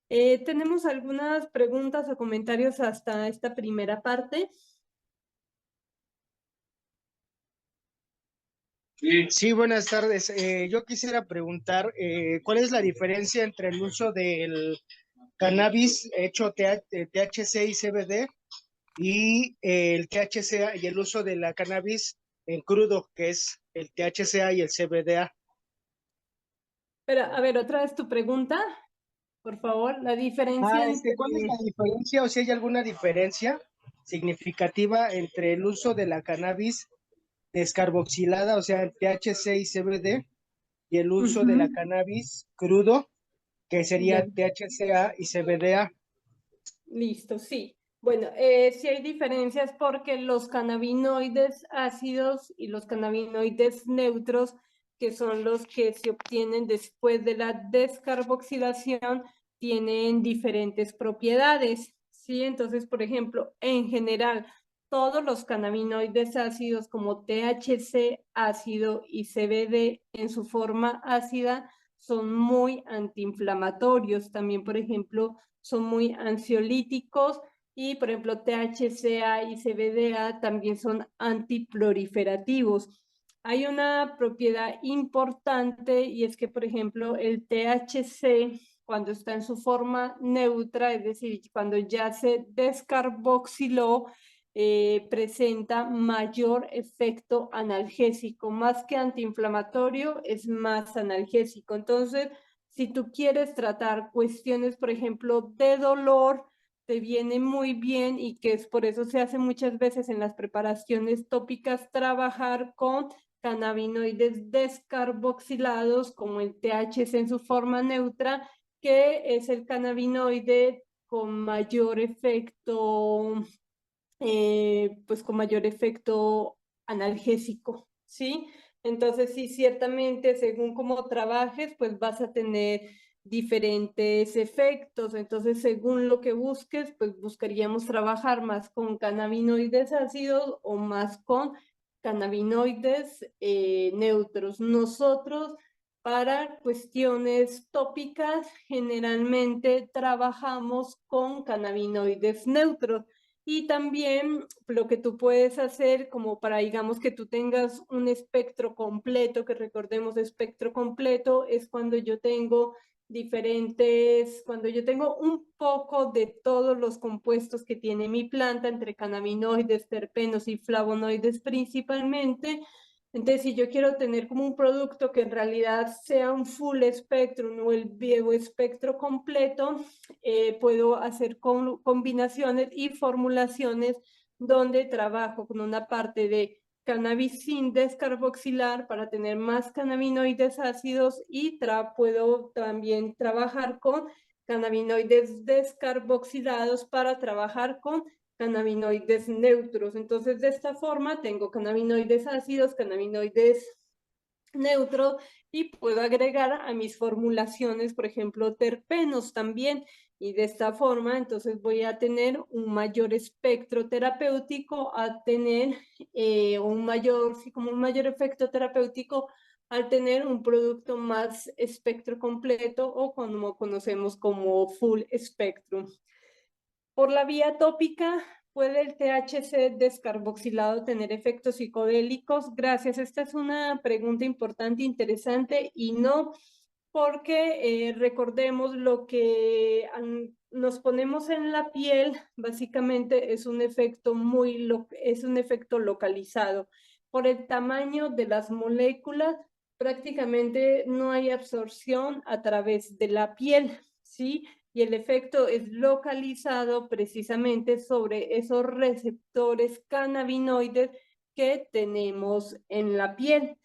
¿Tenemos algunas preguntas o comentarios hasta esta primera parte? Sí, buenas tardes. Yo quisiera preguntar, ¿cuál es la diferencia entre el uso del cannabis hecho THC y CBD y el THCA y el uso de la cannabis en crudo, que es el THCA y el CBDA? Pero, a ver, otra vez tu pregunta, por favor, la diferencia entre... ¿Cuál es la diferencia o si hay alguna diferencia significativa entre el uso de la cannabis descarboxilada, o sea, el THC y CBD, y el uso de la cannabis crudo, que sería Ya. THCA y CBDA? Listo, sí. Bueno, sí hay diferencias porque los cannabinoides ácidos y los cannabinoides neutros, que son los que se obtienen después de la descarboxilación, tienen diferentes propiedades, ¿sí? Entonces, por ejemplo, en general, todos los cannabinoides ácidos como THC ácido y CBD en su forma ácida son muy antiinflamatorios. También, por ejemplo, son muy ansiolíticos y, por ejemplo, THCA y CBDA también son antiproliferativos. Hay una propiedad importante y es que, por ejemplo, el THC, cuando está en su forma neutra, es decir, cuando ya se descarboxiló, presenta mayor efecto analgésico, más que antiinflamatorio, es más analgésico. Entonces, si tú quieres tratar cuestiones, por ejemplo, de dolor, te viene muy bien y que es por eso se hace muchas veces en las preparaciones tópicas trabajar con cannabinoides descarboxilados como el THC en su forma neutra, que es el cannabinoide con mayor efecto, pues con mayor efecto analgésico, ¿sí? Entonces, sí, ciertamente, según cómo trabajes, pues vas a tener diferentes efectos. Entonces, según lo que busques, pues buscaríamos trabajar más con cannabinoides ácidos o más con cannabinoides neutros. Nosotros, para cuestiones tópicas, generalmente trabajamos con cannabinoides neutros. Y también lo que tú puedes hacer como para, digamos, que tú tengas un espectro completo, que recordemos espectro completo, es cuando yo tengo cuando yo tengo un poco de todos los compuestos que tiene mi planta, entre cannabinoides, terpenos y flavonoides principalmente. Entonces, si yo quiero tener como un producto que en realidad sea un full spectrum o el viejo espectro completo, puedo hacer combinaciones y formulaciones donde trabajo con una parte de cannabis sin descarboxilar para tener más cannabinoides ácidos y puedo también trabajar con cannabinoides descarboxilados para trabajar con cannabinoides neutros. Entonces, de esta forma tengo cannabinoides ácidos, cannabinoides neutro y puedo agregar a mis formulaciones, por ejemplo, terpenos también. Y de esta forma, entonces voy a tener un mayor espectro terapéutico, a tener como un mayor efecto terapéutico al tener un producto más espectro completo o como conocemos como full spectrum. Por la vía tópica, ¿puede el THC descarboxilado tener efectos psicodélicos? Gracias. Esta es una pregunta importante, interesante, y no, porque recordemos lo que nos ponemos en la piel, básicamente es un efecto localizado. Por el tamaño de las moléculas, prácticamente no hay absorción a través de la piel, ¿sí? Y el efecto es localizado precisamente sobre esos receptores cannabinoides que tenemos en la piel.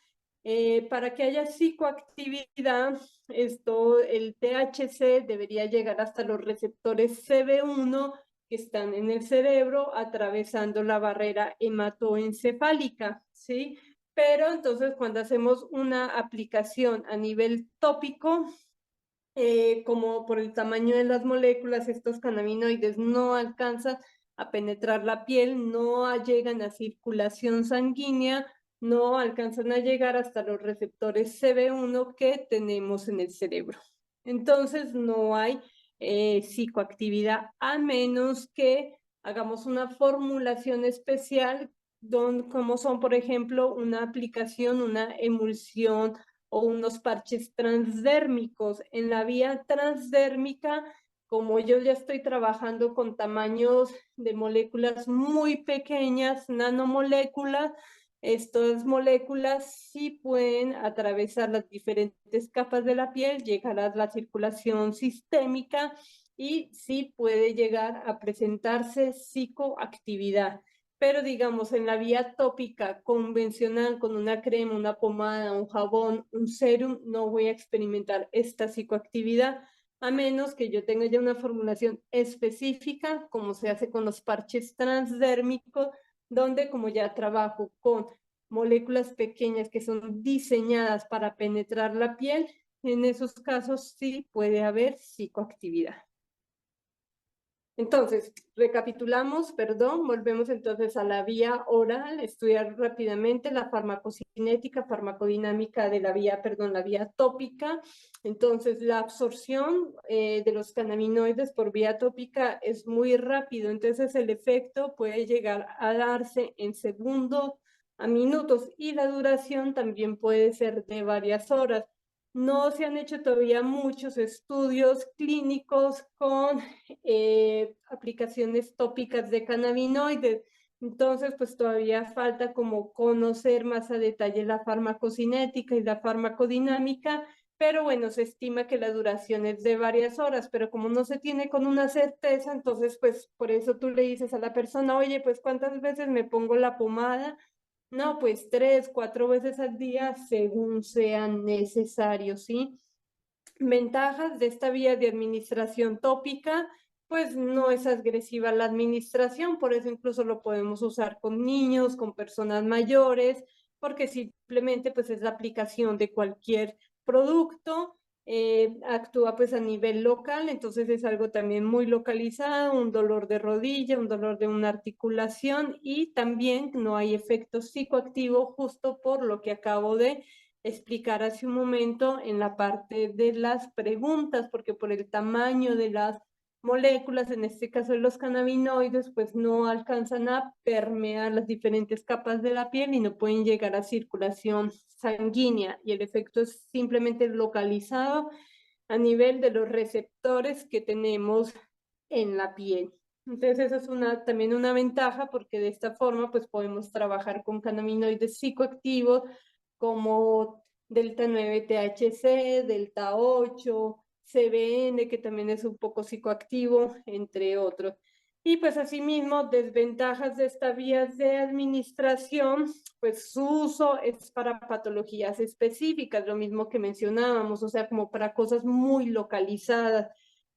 Para que haya psicoactividad, el THC debería llegar hasta los receptores CB1 que están en el cerebro, atravesando la barrera hematoencefálica, ¿sí? Pero entonces cuando hacemos una aplicación a nivel tópico, como por el tamaño de las moléculas, estos cannabinoides no alcanzan a penetrar la piel, no llegan a circulación sanguínea, no alcanzan a llegar hasta los receptores CB1 que tenemos en el cerebro. Entonces no hay psicoactividad a menos que hagamos una formulación especial como son, por ejemplo, una aplicación, una emulsión o unos parches transdérmicos. En la vía transdérmica, como yo ya estoy trabajando con tamaños de moléculas muy pequeñas, nanomoléculas, estas moléculas sí pueden atravesar las diferentes capas de la piel, llegar a la circulación sistémica y sí puede llegar a presentarse psicoactividad. Pero digamos, en la vía tópica convencional, con una crema, una pomada, un jabón, un serum, no voy a experimentar esta psicoactividad, a menos que yo tenga ya una formulación específica, como se hace con los parches transdérmicos, donde como ya trabajo con moléculas pequeñas que son diseñadas para penetrar la piel, en esos casos sí puede haber psicoactividad. Entonces, recapitulamos, perdón, volvemos entonces a la vía oral, estudiar rápidamente la farmacocinética, farmacodinámica de la vía, perdón, la vía tópica. Entonces, la absorción de los cannabinoides por vía tópica es muy rápido, entonces el efecto puede llegar a darse en segundos a minutos y la duración también puede ser de varias horas. No se han hecho todavía muchos estudios clínicos con aplicaciones tópicas de cannabinoides. Entonces, pues todavía falta como conocer más a detalle la farmacocinética y la farmacodinámica, pero bueno, se estima que la duración es de varias horas, pero como no se tiene con una certeza, entonces pues por eso tú le dices a la persona, oye, pues ¿cuántas veces me pongo la pomada? No, pues 3, 4 veces al día según sea necesario, ¿sí? Ventajas de esta vía de administración tópica, pues no es agresiva la administración, por eso incluso lo podemos usar con niños, con personas mayores, porque simplemente pues es la aplicación de cualquier producto. actúa pues a nivel local, entonces es algo también muy localizado, un dolor de rodilla, un dolor de una articulación y también no hay efecto psicoactivo justo por lo que acabo de explicar hace un momento en la parte de las preguntas, porque por el tamaño de las moléculas, en este caso de los cannabinoides, pues no alcanzan a permear las diferentes capas de la piel y no pueden llegar a circulación sanguínea y el efecto es simplemente localizado a nivel de los receptores que tenemos en la piel. Entonces eso es también una ventaja porque de esta forma pues podemos trabajar con cannabinoides psicoactivos como delta 9 THC, delta 8, CBN, que también es un poco psicoactivo, entre otros. Y pues asimismo, desventajas de estas vías de administración, pues su uso es para patologías específicas, lo mismo que mencionábamos, o sea, como para cosas muy localizadas.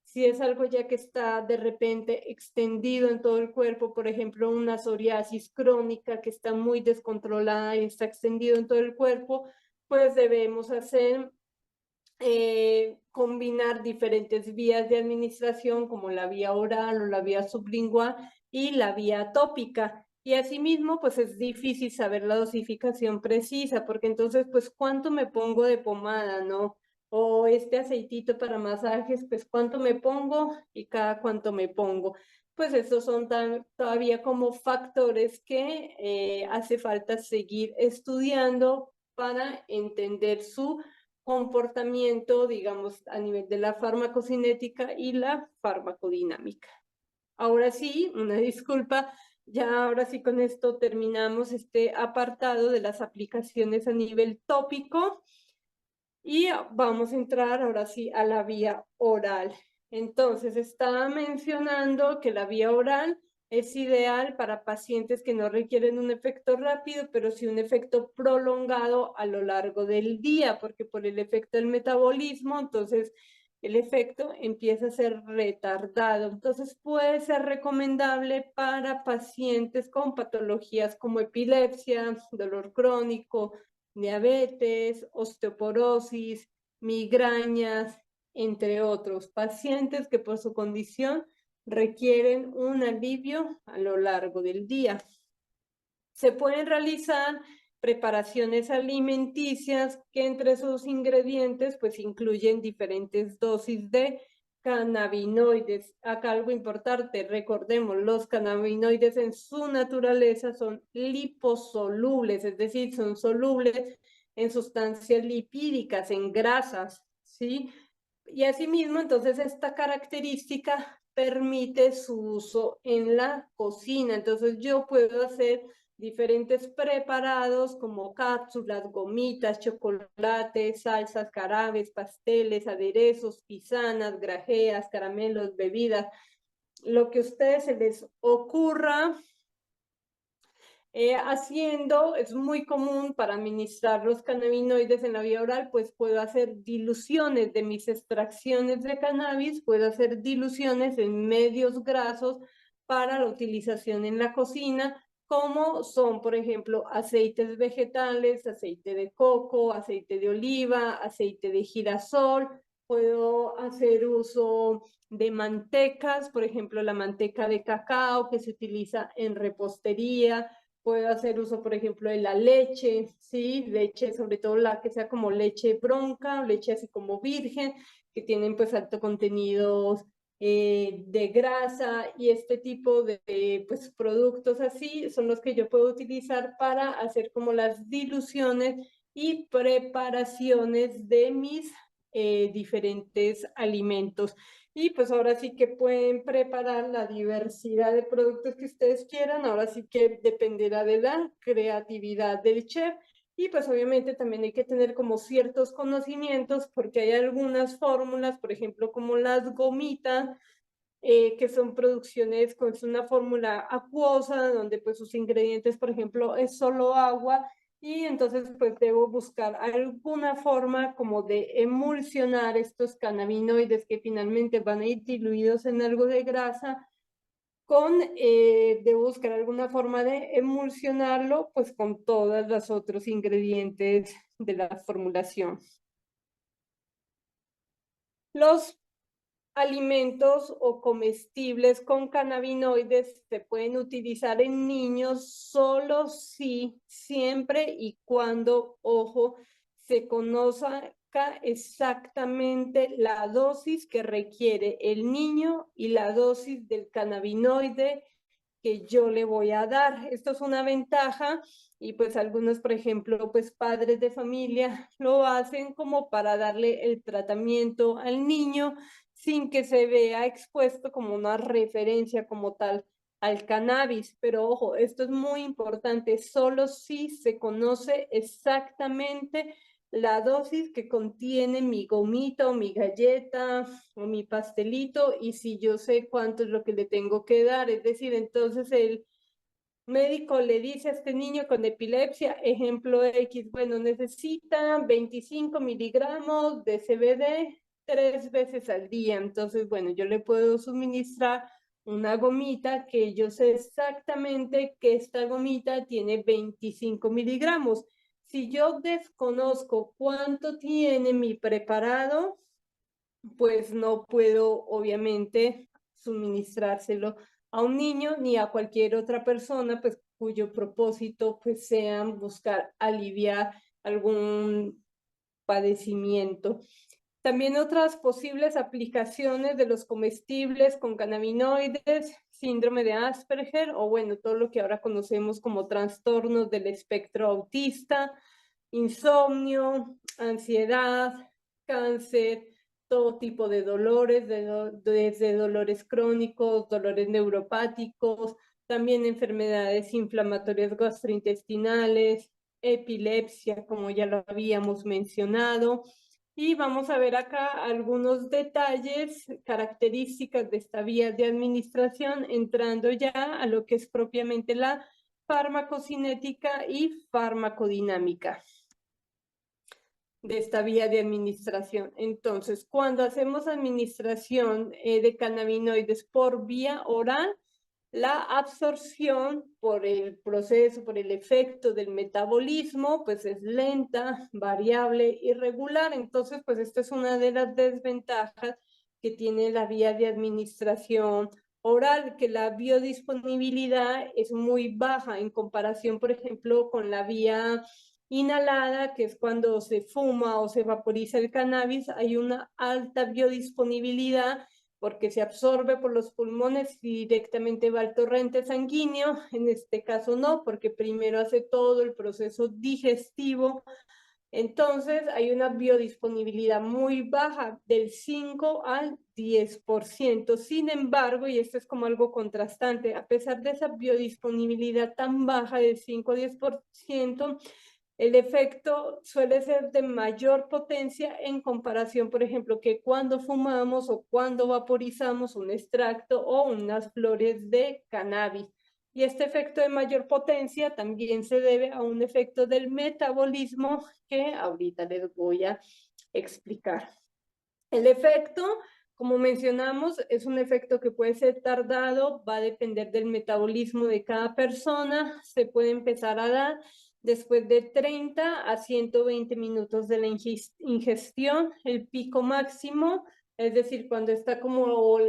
Si es algo ya que está de repente extendido en todo el cuerpo, por ejemplo, una psoriasis crónica que está muy descontrolada y está extendido en todo el cuerpo, pues debemos hacer combinar diferentes vías de administración como la vía oral o la vía sublingual y la vía tópica. Y asimismo, pues es difícil saber la dosificación precisa, porque entonces, pues, ¿cuánto me pongo de pomada, no? O este aceitito para masajes, pues, ¿cuánto me pongo y cada cuánto me pongo? Pues estos son todavía como factores que hace falta seguir estudiando para entender su comportamiento, digamos, a nivel de la farmacocinética y la farmacodinámica. Ahora sí, una disculpa, ya ahora sí con esto terminamos este apartado de las aplicaciones a nivel tópico y vamos a entrar ahora sí a la vía oral. Entonces, estaba mencionando que la vía oral es ideal para pacientes que no requieren un efecto rápido, pero sí un efecto prolongado a lo largo del día, porque por el efecto del metabolismo, entonces el efecto empieza a ser retardado. Entonces puede ser recomendable para pacientes con patologías como epilepsia, dolor crónico, diabetes, osteoporosis, migrañas, entre otros pacientes que por su condición requieren un alivio a lo largo del día. Se pueden realizar preparaciones alimenticias que entre sus ingredientes pues incluyen diferentes dosis de cannabinoides. Acá algo importante, recordemos, los cannabinoides en su naturaleza son liposolubles, es decir, son solubles en sustancias lipídicas, en grasas, ¿sí? Y asimismo, entonces, esta característica permite su uso en la cocina. Entonces, yo puedo hacer diferentes preparados como cápsulas, gomitas, chocolates, salsas, carabes, pasteles, aderezos, pisanas, grajeas, caramelos, bebidas, lo que a ustedes se les ocurra. Haciendo, es muy común para administrar los cannabinoides en la vía oral, pues puedo hacer diluciones de mis extracciones de cannabis, puedo hacer diluciones en medios grasos para la utilización en la cocina, como son, por ejemplo, aceites vegetales, aceite de coco, aceite de oliva, aceite de girasol. Puedo hacer uso de mantecas, por ejemplo, la manteca de cacao que se utiliza en repostería. Puedo hacer uso, por ejemplo, de la leche, ¿sí? Leche, sobre todo la que sea como leche bronca, leche así como virgen, que tienen pues alto contenido de grasa y este tipo de pues, productos así son los que yo puedo utilizar para hacer como las diluciones y preparaciones de mis diferentes alimentos. Y pues ahora sí que pueden preparar la diversidad de productos que ustedes quieran, ahora sí que dependerá de la creatividad del chef. Y pues obviamente también hay que tener como ciertos conocimientos porque hay algunas fórmulas, por ejemplo, como las gomitas, que son producciones con una fórmula acuosa, donde pues sus ingredientes, por ejemplo, es solo agua y entonces pues debo buscar alguna forma como de emulsionar estos cannabinoides que finalmente van a ir diluidos en algo de grasa debo buscar alguna forma de emulsionarlo pues con todos los otros ingredientes de la formulación. Los alimentos o comestibles con cannabinoides se pueden utilizar en niños solo si, siempre y cuando, ojo, se conozca exactamente la dosis que requiere el niño y la dosis del cannabinoide que yo le voy a dar. Esto es una ventaja y pues algunos, por ejemplo, pues padres de familia lo hacen como para darle el tratamiento al niño sin que se vea expuesto como una referencia como tal al cannabis. Pero ojo, esto es muy importante, solo si se conoce exactamente la dosis que contiene mi gomita o mi galleta o mi pastelito y si yo sé cuánto es lo que le tengo que dar. Es decir, entonces el médico le dice a este niño con epilepsia, ejemplo X, bueno, necesita 25 miligramos de CBD 3 veces al día. Entonces, bueno, yo le puedo suministrar una gomita que yo sé exactamente que esta gomita tiene 25 miligramos. Si yo desconozco cuánto tiene mi preparado, pues no puedo obviamente suministrárselo a un niño ni a cualquier otra persona, pues cuyo propósito pues sea buscar aliviar algún padecimiento. También otras posibles aplicaciones de los comestibles con cannabinoides, síndrome de Asperger o bueno, todo lo que ahora conocemos como trastornos del espectro autista, insomnio, ansiedad, cáncer, todo tipo de dolores, desde dolores crónicos, dolores neuropáticos, también enfermedades inflamatorias gastrointestinales, epilepsia, como ya lo habíamos mencionado. Y vamos a ver acá algunos detalles, características de esta vía de administración, entrando ya a lo que es propiamente la farmacocinética y farmacodinámica de esta vía de administración. Entonces, cuando hacemos administración de cannabinoides por vía oral, la absorción por el proceso, por el efecto del metabolismo, pues es lenta, variable, irregular. Entonces, pues esta es una de las desventajas que tiene la vía de administración oral, que la biodisponibilidad es muy baja en comparación, por ejemplo, con la vía inhalada, que es cuando se fuma o se vaporiza el cannabis, hay una alta biodisponibilidad porque se absorbe por los pulmones y directamente va al torrente sanguíneo. En este caso no, porque primero hace todo el proceso digestivo. Entonces hay una biodisponibilidad muy baja, del 5 al 10%. Sin embargo, y esto es como algo contrastante, a pesar de esa biodisponibilidad tan baja del 5 a 10%, el efecto suele ser de mayor potencia en comparación, por ejemplo, que cuando fumamos o cuando vaporizamos un extracto o unas flores de cannabis. Y este efecto de mayor potencia también se debe a un efecto del metabolismo que ahorita les voy a explicar. El efecto, como mencionamos, es un efecto que puede ser tardado, va a depender del metabolismo de cada persona, se puede empezar a dar después de 30 a 120 minutos de la ingestión, el pico máximo, es decir, cuando está como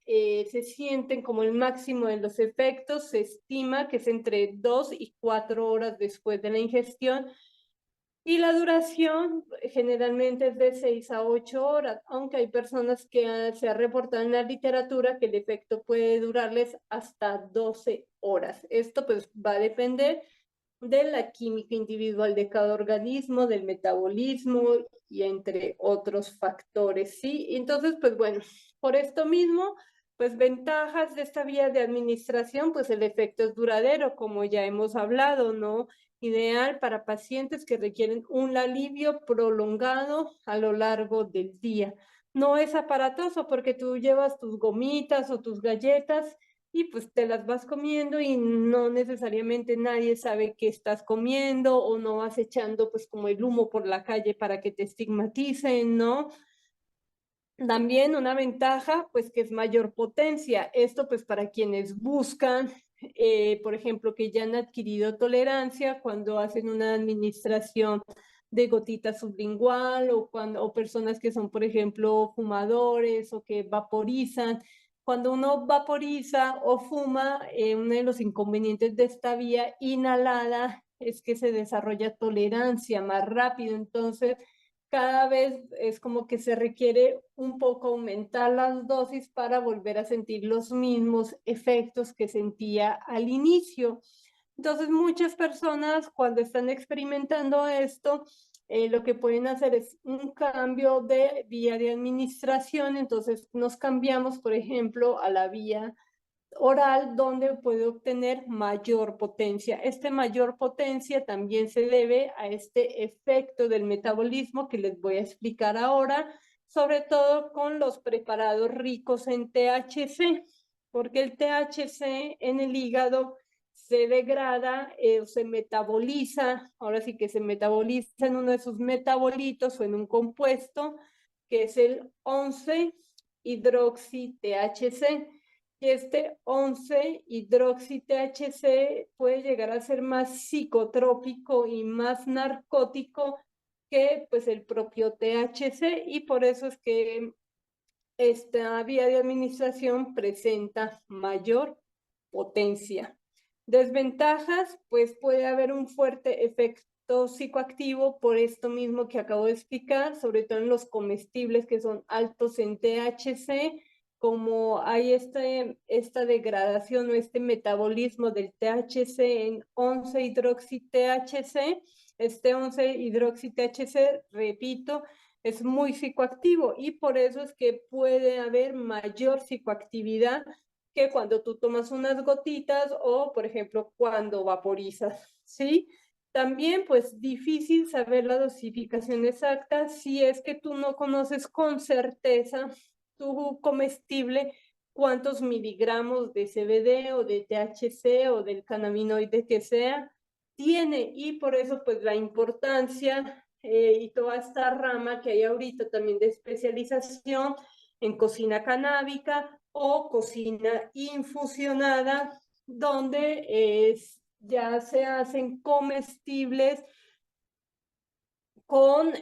se sienten como el máximo de los efectos, se estima que es entre 2 y 4 horas después de la ingestión. Y la duración generalmente es de 6 a 8 horas, aunque hay personas que se ha reportado en la literatura que el efecto puede durarles hasta 12 horas. Esto pues va a depender de la química individual de cada organismo, del metabolismo y entre otros factores, ¿sí? Entonces, pues bueno, por esto mismo, pues ventajas de esta vía de administración, pues el efecto es duradero, como ya hemos hablado, ¿no? Ideal para pacientes que requieren un alivio prolongado a lo largo del día. No es aparatoso porque tú llevas tus gomitas o tus galletas y pues te las vas comiendo y no necesariamente nadie sabe qué estás comiendo o no vas echando pues como el humo por la calle para que te estigmaticen, ¿no? También una ventaja pues que es mayor potencia. Esto pues para quienes buscan, por ejemplo, que ya han adquirido tolerancia cuando hacen una administración de gotita sublingual o personas que son, por ejemplo, fumadores o que vaporizan. Cuando uno vaporiza o fuma, uno de los inconvenientes de esta vía inhalada es que se desarrolla tolerancia más rápido. Entonces, cada vez es como que se requiere un poco aumentar las dosis para volver a sentir los mismos efectos que sentía al inicio. Entonces, muchas personas cuando están experimentando esto, lo que pueden hacer es un cambio de vía de administración. Entonces, nos cambiamos, por ejemplo, a la vía oral, donde puede obtener mayor potencia. Este mayor potencia también se debe a este efecto del metabolismo que les voy a explicar ahora, sobre todo con los preparados ricos en THC, porque el THC en el hígado se degrada, se metaboliza, ahora sí que se metaboliza en uno de sus metabolitos o en un compuesto que es el 11-hidroxi-THC. Y este 11-hidroxi-THC puede llegar a ser más psicotrópico y más narcótico que pues el propio THC, y por eso es que esta vía de administración presenta mayor potencia. Desventajas, pues puede haber un fuerte efecto psicoactivo por esto mismo que acabo de explicar, sobre todo en los comestibles que son altos en THC. Como hay esta degradación o este metabolismo del THC en 11-hidroxi-THC, este 11-hidroxi-THC, repito, es muy psicoactivo, y por eso es que puede haber mayor psicoactividad que cuando tú tomas unas gotitas o, por ejemplo, cuando vaporizas, ¿sí? También, pues, difícil saber la dosificación exacta si es que tú no conoces con certeza tu comestible cuántos miligramos de CBD o de THC o del cannabinoide que sea tiene, y por eso, pues, la importancia y toda esta rama que hay ahorita también de especialización en cocina canábica o cocina infusionada, donde ya se hacen comestibles con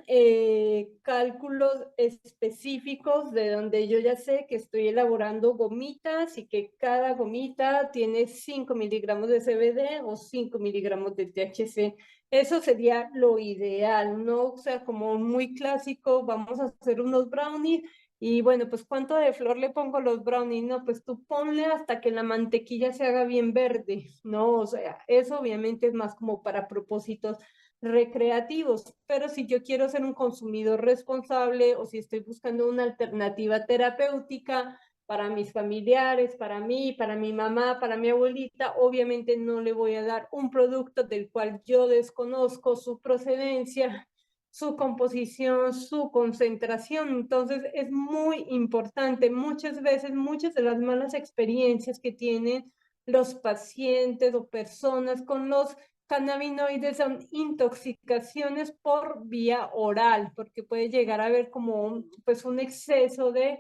cálculos específicos, de donde yo ya sé que estoy elaborando gomitas y que cada gomita tiene 5 miligramos de CBD o 5 miligramos de THC. Eso sería lo ideal, ¿no? O sea, como muy clásico, vamos a hacer unos brownies y bueno, pues ¿cuánto de flor le pongo a los brownies? No, pues tú ponle hasta que la mantequilla se haga bien verde, ¿no? O sea, eso obviamente es más como para propósitos recreativos, pero si yo quiero ser un consumidor responsable o si estoy buscando una alternativa terapéutica para mis familiares, para mí, para mi mamá, para mi abuelita, obviamente no le voy a dar un producto del cual yo desconozco su procedencia, su composición, su concentración. Entonces es muy importante. Muchas veces, muchas de las malas experiencias que tienen los pacientes o personas con los cannabinoides son intoxicaciones por vía oral, porque puede llegar a haber como pues un exceso de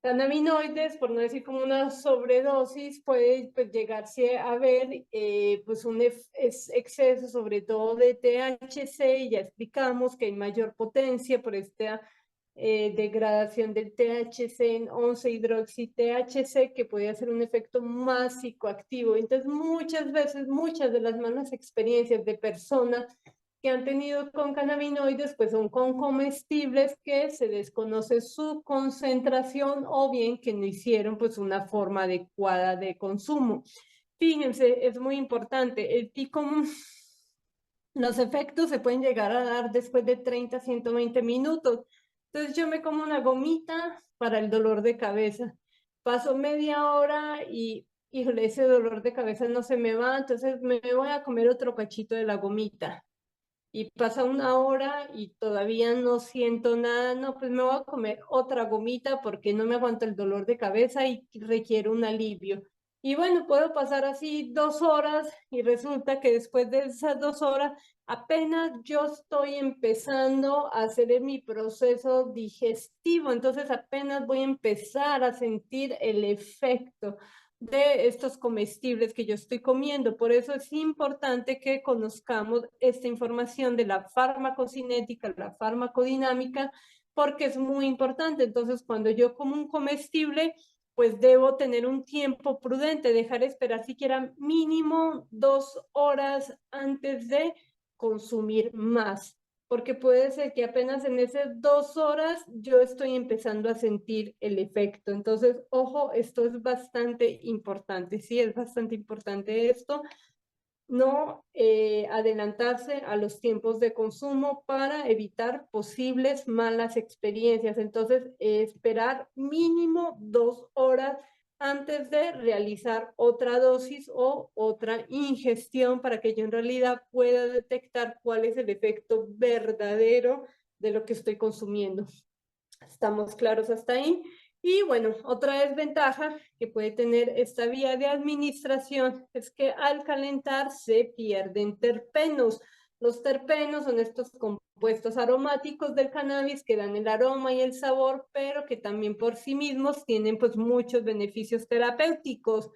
cannabinoides, por no decir como una sobredosis, puede pues, llegarse a ver pues un exceso sobre todo de THC, y ya explicamos que hay mayor potencia por esta degradación del THC en 11-hidroxi-THC, que puede hacer un efecto más psicoactivo. Entonces, muchas veces, muchas de las malas experiencias de personas que han tenido con cannabinoides, pues son con comestibles que se desconoce su concentración o bien que no hicieron pues una forma adecuada de consumo. Fíjense, es muy importante, el pico, los efectos se pueden llegar a dar después de 30 a 120 minutos. Entonces yo me como una gomita para el dolor de cabeza. Paso media hora y, híjole, ese dolor de cabeza no se me va, entonces me voy a comer otro cachito de la gomita. Y pasa una hora y todavía no siento nada, no, pues me voy a comer otra gomita porque no me aguanta el dolor de cabeza y requiero un alivio. Y bueno, puedo pasar así 2 horas y resulta que después de esas 2 horas apenas yo estoy empezando a hacer mi proceso digestivo, entonces apenas voy a empezar a sentir el efecto. de estos comestibles que yo estoy comiendo. Por eso es importante que conozcamos esta información de la farmacocinética, la farmacodinámica, porque es muy importante. Entonces, cuando yo como un comestible, pues debo tener un tiempo prudente, dejar esperar siquiera mínimo 2 horas antes de consumir más, porque puede ser que apenas en esas 2 horas yo estoy empezando a sentir el efecto. Entonces, ojo, esto es bastante importante, sí, es bastante importante esto, no adelantarse a los tiempos de consumo para evitar posibles malas experiencias. Entonces, esperar mínimo 2 horas antes de realizar otra dosis o otra ingestión para que yo en realidad pueda detectar cuál es el efecto verdadero de lo que estoy consumiendo. ¿Estamos claros hasta ahí? Y bueno, otra desventaja que puede tener esta vía de administración es que al calentar se pierden terpenos. Los terpenos son estos compuestos aromáticos del cannabis que dan el aroma y el sabor, pero que también por sí mismos tienen pues muchos beneficios terapéuticos,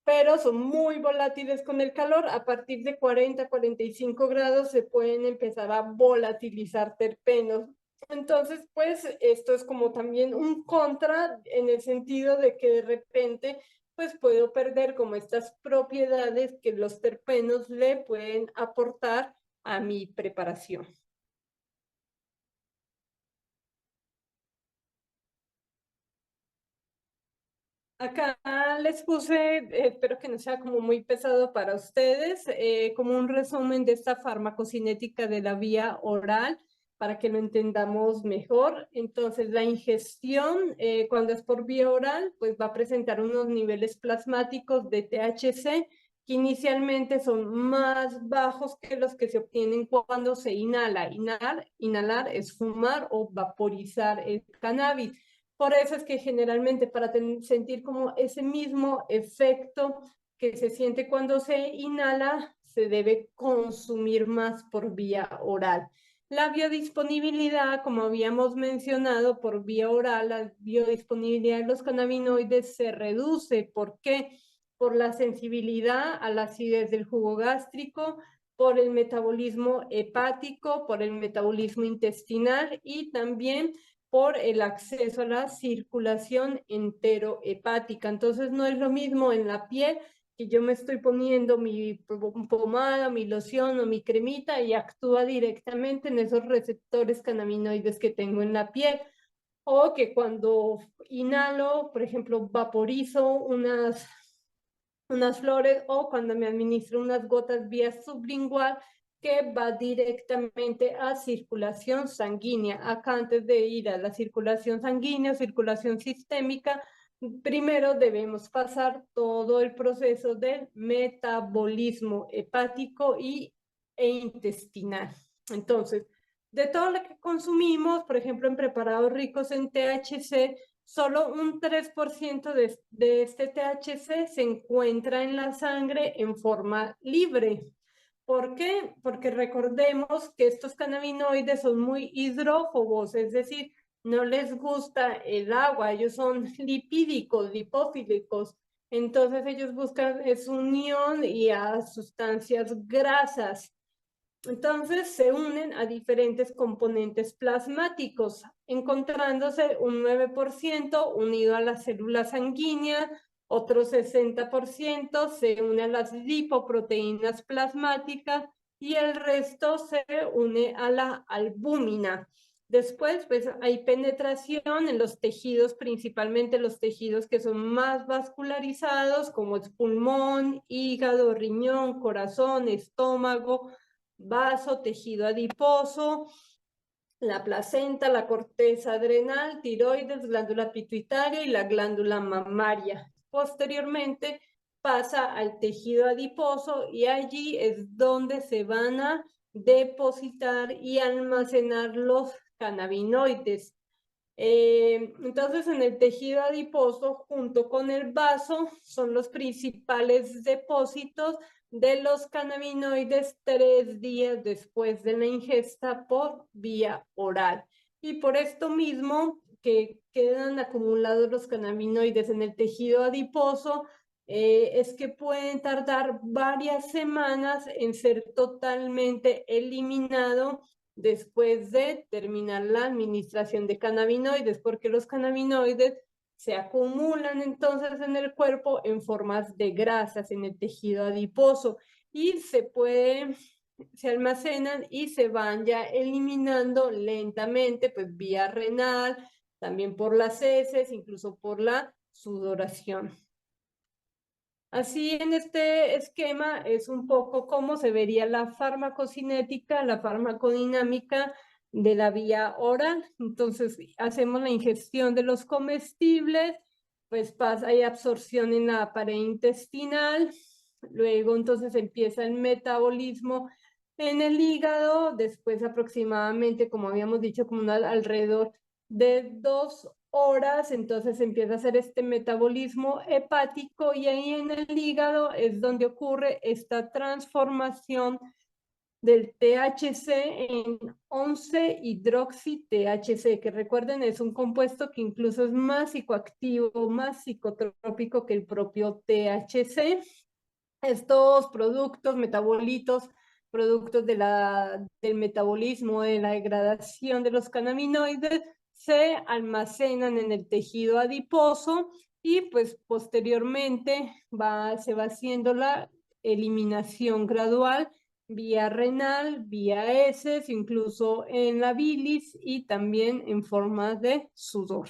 pero son muy volátiles con el calor. A partir de 40-45 grados se pueden empezar a volatilizar terpenos. Entonces, pues esto es como también un contra en el sentido de que de repente pues puedo perder como estas propiedades que los terpenos le pueden aportar a mi preparación. Acá les puse, espero que no sea como muy pesado para ustedes, como un resumen de esta farmacocinética de la vía oral para que lo entendamos mejor. Entonces, la ingestión, cuando es por vía oral, pues va a presentar unos niveles plasmáticos de THC que inicialmente son más bajos que los que se obtienen cuando se inhala. Inhalar es fumar o vaporizar el cannabis. Por eso es que generalmente para sentir como ese mismo efecto que se siente cuando se inhala, se debe consumir más por vía oral. La biodisponibilidad, como habíamos mencionado, por vía oral, la biodisponibilidad de los cannabinoides se reduce. ¿Por qué? Por la sensibilidad a la acidez del jugo gástrico, por el metabolismo hepático, por el metabolismo intestinal y también por el acceso a la circulación enterohepática. Entonces no es lo mismo en la piel que yo me estoy poniendo mi pomada, mi loción o mi cremita y actúa directamente en esos receptores cannabinoides que tengo en la piel. O que cuando inhalo, por ejemplo, vaporizo unas flores o cuando me administro unas gotas vía sublingual que va directamente a circulación sanguínea. Acá antes de ir a la circulación sanguínea, circulación sistémica, primero debemos pasar todo el proceso del metabolismo hepático e intestinal. Entonces, de todo lo que consumimos, por ejemplo, en preparados ricos en THC, solo un 3% de este THC se encuentra en la sangre en forma libre. ¿Por qué? Porque recordemos que estos cannabinoides son muy hidrófobos, es decir, no les gusta el agua, ellos son lipídicos, lipofílicos. Entonces ellos buscan es unión y a sustancias grasas. Entonces se unen a diferentes componentes plasmáticos, encontrándose un 9% unido a las células sanguíneas, otro 60% se une a las lipoproteínas plasmáticas y el resto se une a la albúmina. Después, pues hay penetración en los tejidos, principalmente los tejidos que son más vascularizados, como es pulmón, hígado, riñón, corazón, estómago, vaso, tejido adiposo, la placenta, la corteza adrenal, tiroides, glándula pituitaria y la glándula mamaria. Posteriormente pasa al tejido adiposo y allí es donde se van a depositar y almacenar los cannabinoides. Entonces, en el tejido adiposo, junto con el vaso, son los principales depósitos de los cannabinoides 3 días después de la ingesta por vía oral. Y por esto mismo, que quedan acumulados los cannabinoides en el tejido adiposo, es que pueden tardar varias semanas en ser totalmente eliminado después de terminar la administración de cannabinoides, porque los cannabinoides se acumulan entonces en el cuerpo en formas de grasas en el tejido adiposo y se almacenan y se van ya eliminando lentamente, pues vía renal, también por las heces, incluso por la sudoración. Así en este esquema es un poco cómo se vería la farmacocinética, la farmacodinámica de la vía oral. Entonces hacemos la ingestión de los comestibles, pues hay absorción en la pared intestinal, luego entonces empieza el metabolismo en el hígado, después aproximadamente, como habíamos dicho, como alrededor de 2 horas, entonces empieza a hacer este metabolismo hepático y ahí en el hígado es donde ocurre esta transformación del THC en 11-hidroxi-THC, que recuerden es un compuesto que incluso es más psicoactivo, más psicotrópico que el propio THC. Estos productos, metabolitos, productos del metabolismo, de la degradación de los cannabinoides, se almacenan en el tejido adiposo y pues posteriormente se va haciendo la eliminación gradual vía renal, vía heces, incluso en la bilis y también en forma de sudor.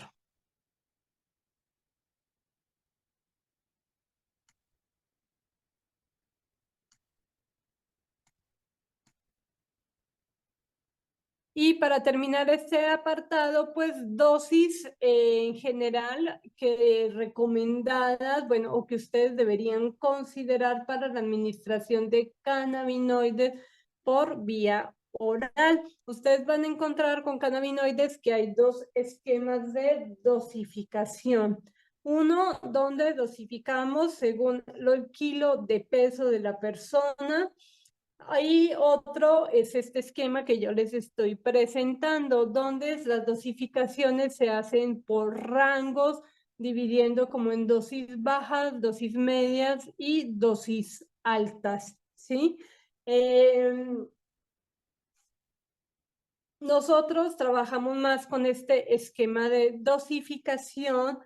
Y para terminar este apartado, pues dosis en general que recomendadas, bueno, o que ustedes deberían considerar para la administración de cannabinoides por vía oral. Ustedes van a encontrar con cannabinoides que hay 2 esquemas de dosificación. Uno, donde dosificamos según el kilo de peso de la persona. Hay otro, es este esquema que yo les estoy presentando, donde las dosificaciones se hacen por rangos, dividiendo como en dosis bajas, dosis medias y dosis altas, ¿sí? Nosotros trabajamos más con este esquema de dosificación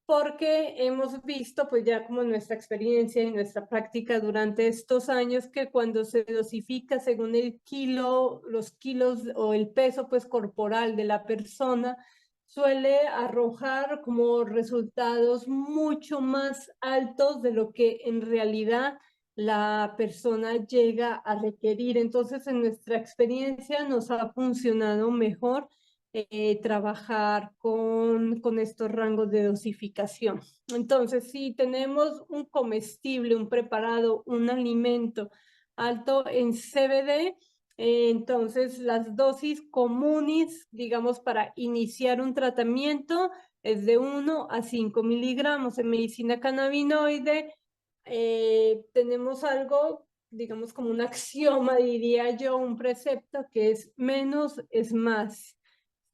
porque hemos visto, pues ya como nuestra experiencia y nuestra práctica durante estos años, que cuando se dosifica según el kilo, los kilos o el peso pues corporal de la persona, suele arrojar como resultados mucho más altos de lo que en realidad la persona llega a requerir. Entonces, en nuestra experiencia nos ha funcionado mejor trabajar con estos rangos de dosificación. Entonces, si tenemos un comestible, un preparado, un alimento alto en CBD, entonces las dosis comunes, digamos, para iniciar un tratamiento es de 1 a 5 miligramos. En medicina cannabinoide tenemos algo, digamos, como un axioma, diría yo, un precepto que es menos es más.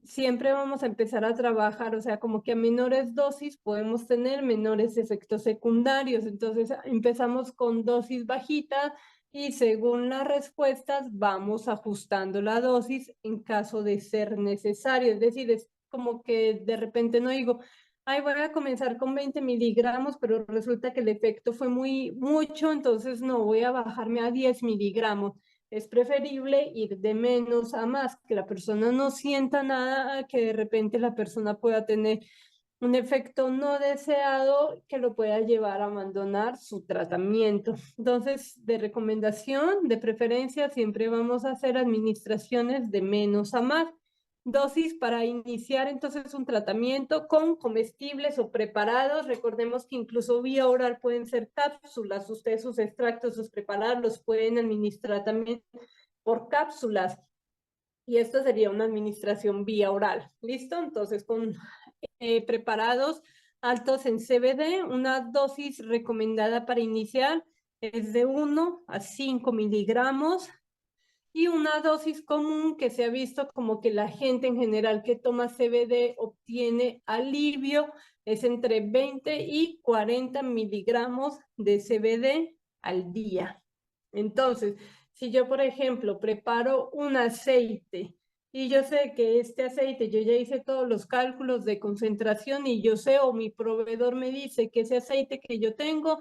Siempre vamos a empezar a trabajar, o sea, como que a menores dosis podemos tener menores efectos secundarios. Entonces empezamos con dosis bajitas y según las respuestas vamos ajustando la dosis en caso de ser necesario. Es decir, es como que de repente no digo, ay, voy a comenzar con 20 miligramos, pero resulta que el efecto fue mucho, entonces no, voy a bajarme a 10 miligramos. Es preferible ir de menos a más, que la persona no sienta nada, que de repente la persona pueda tener un efecto no deseado que lo pueda llevar a abandonar su tratamiento. Entonces, de recomendación, de preferencia, siempre vamos a hacer administraciones de menos a más. Dosis para iniciar entonces un tratamiento con comestibles o preparados. Recordemos que incluso vía oral pueden ser cápsulas. Ustedes sus extractos, sus preparados los pueden administrar también por cápsulas. Y esto sería una administración vía oral. ¿Listo? Entonces con preparados altos en CBD, una dosis recomendada para iniciar es de 1 a 5 miligramos. Y una dosis común que se ha visto como que la gente en general que toma CBD obtiene alivio es entre 20 y 40 miligramos de CBD al día. Entonces, si yo, por ejemplo, preparo un aceite y yo sé que este aceite, yo ya hice todos los cálculos de concentración y yo sé o mi proveedor me dice que ese aceite que yo tengo,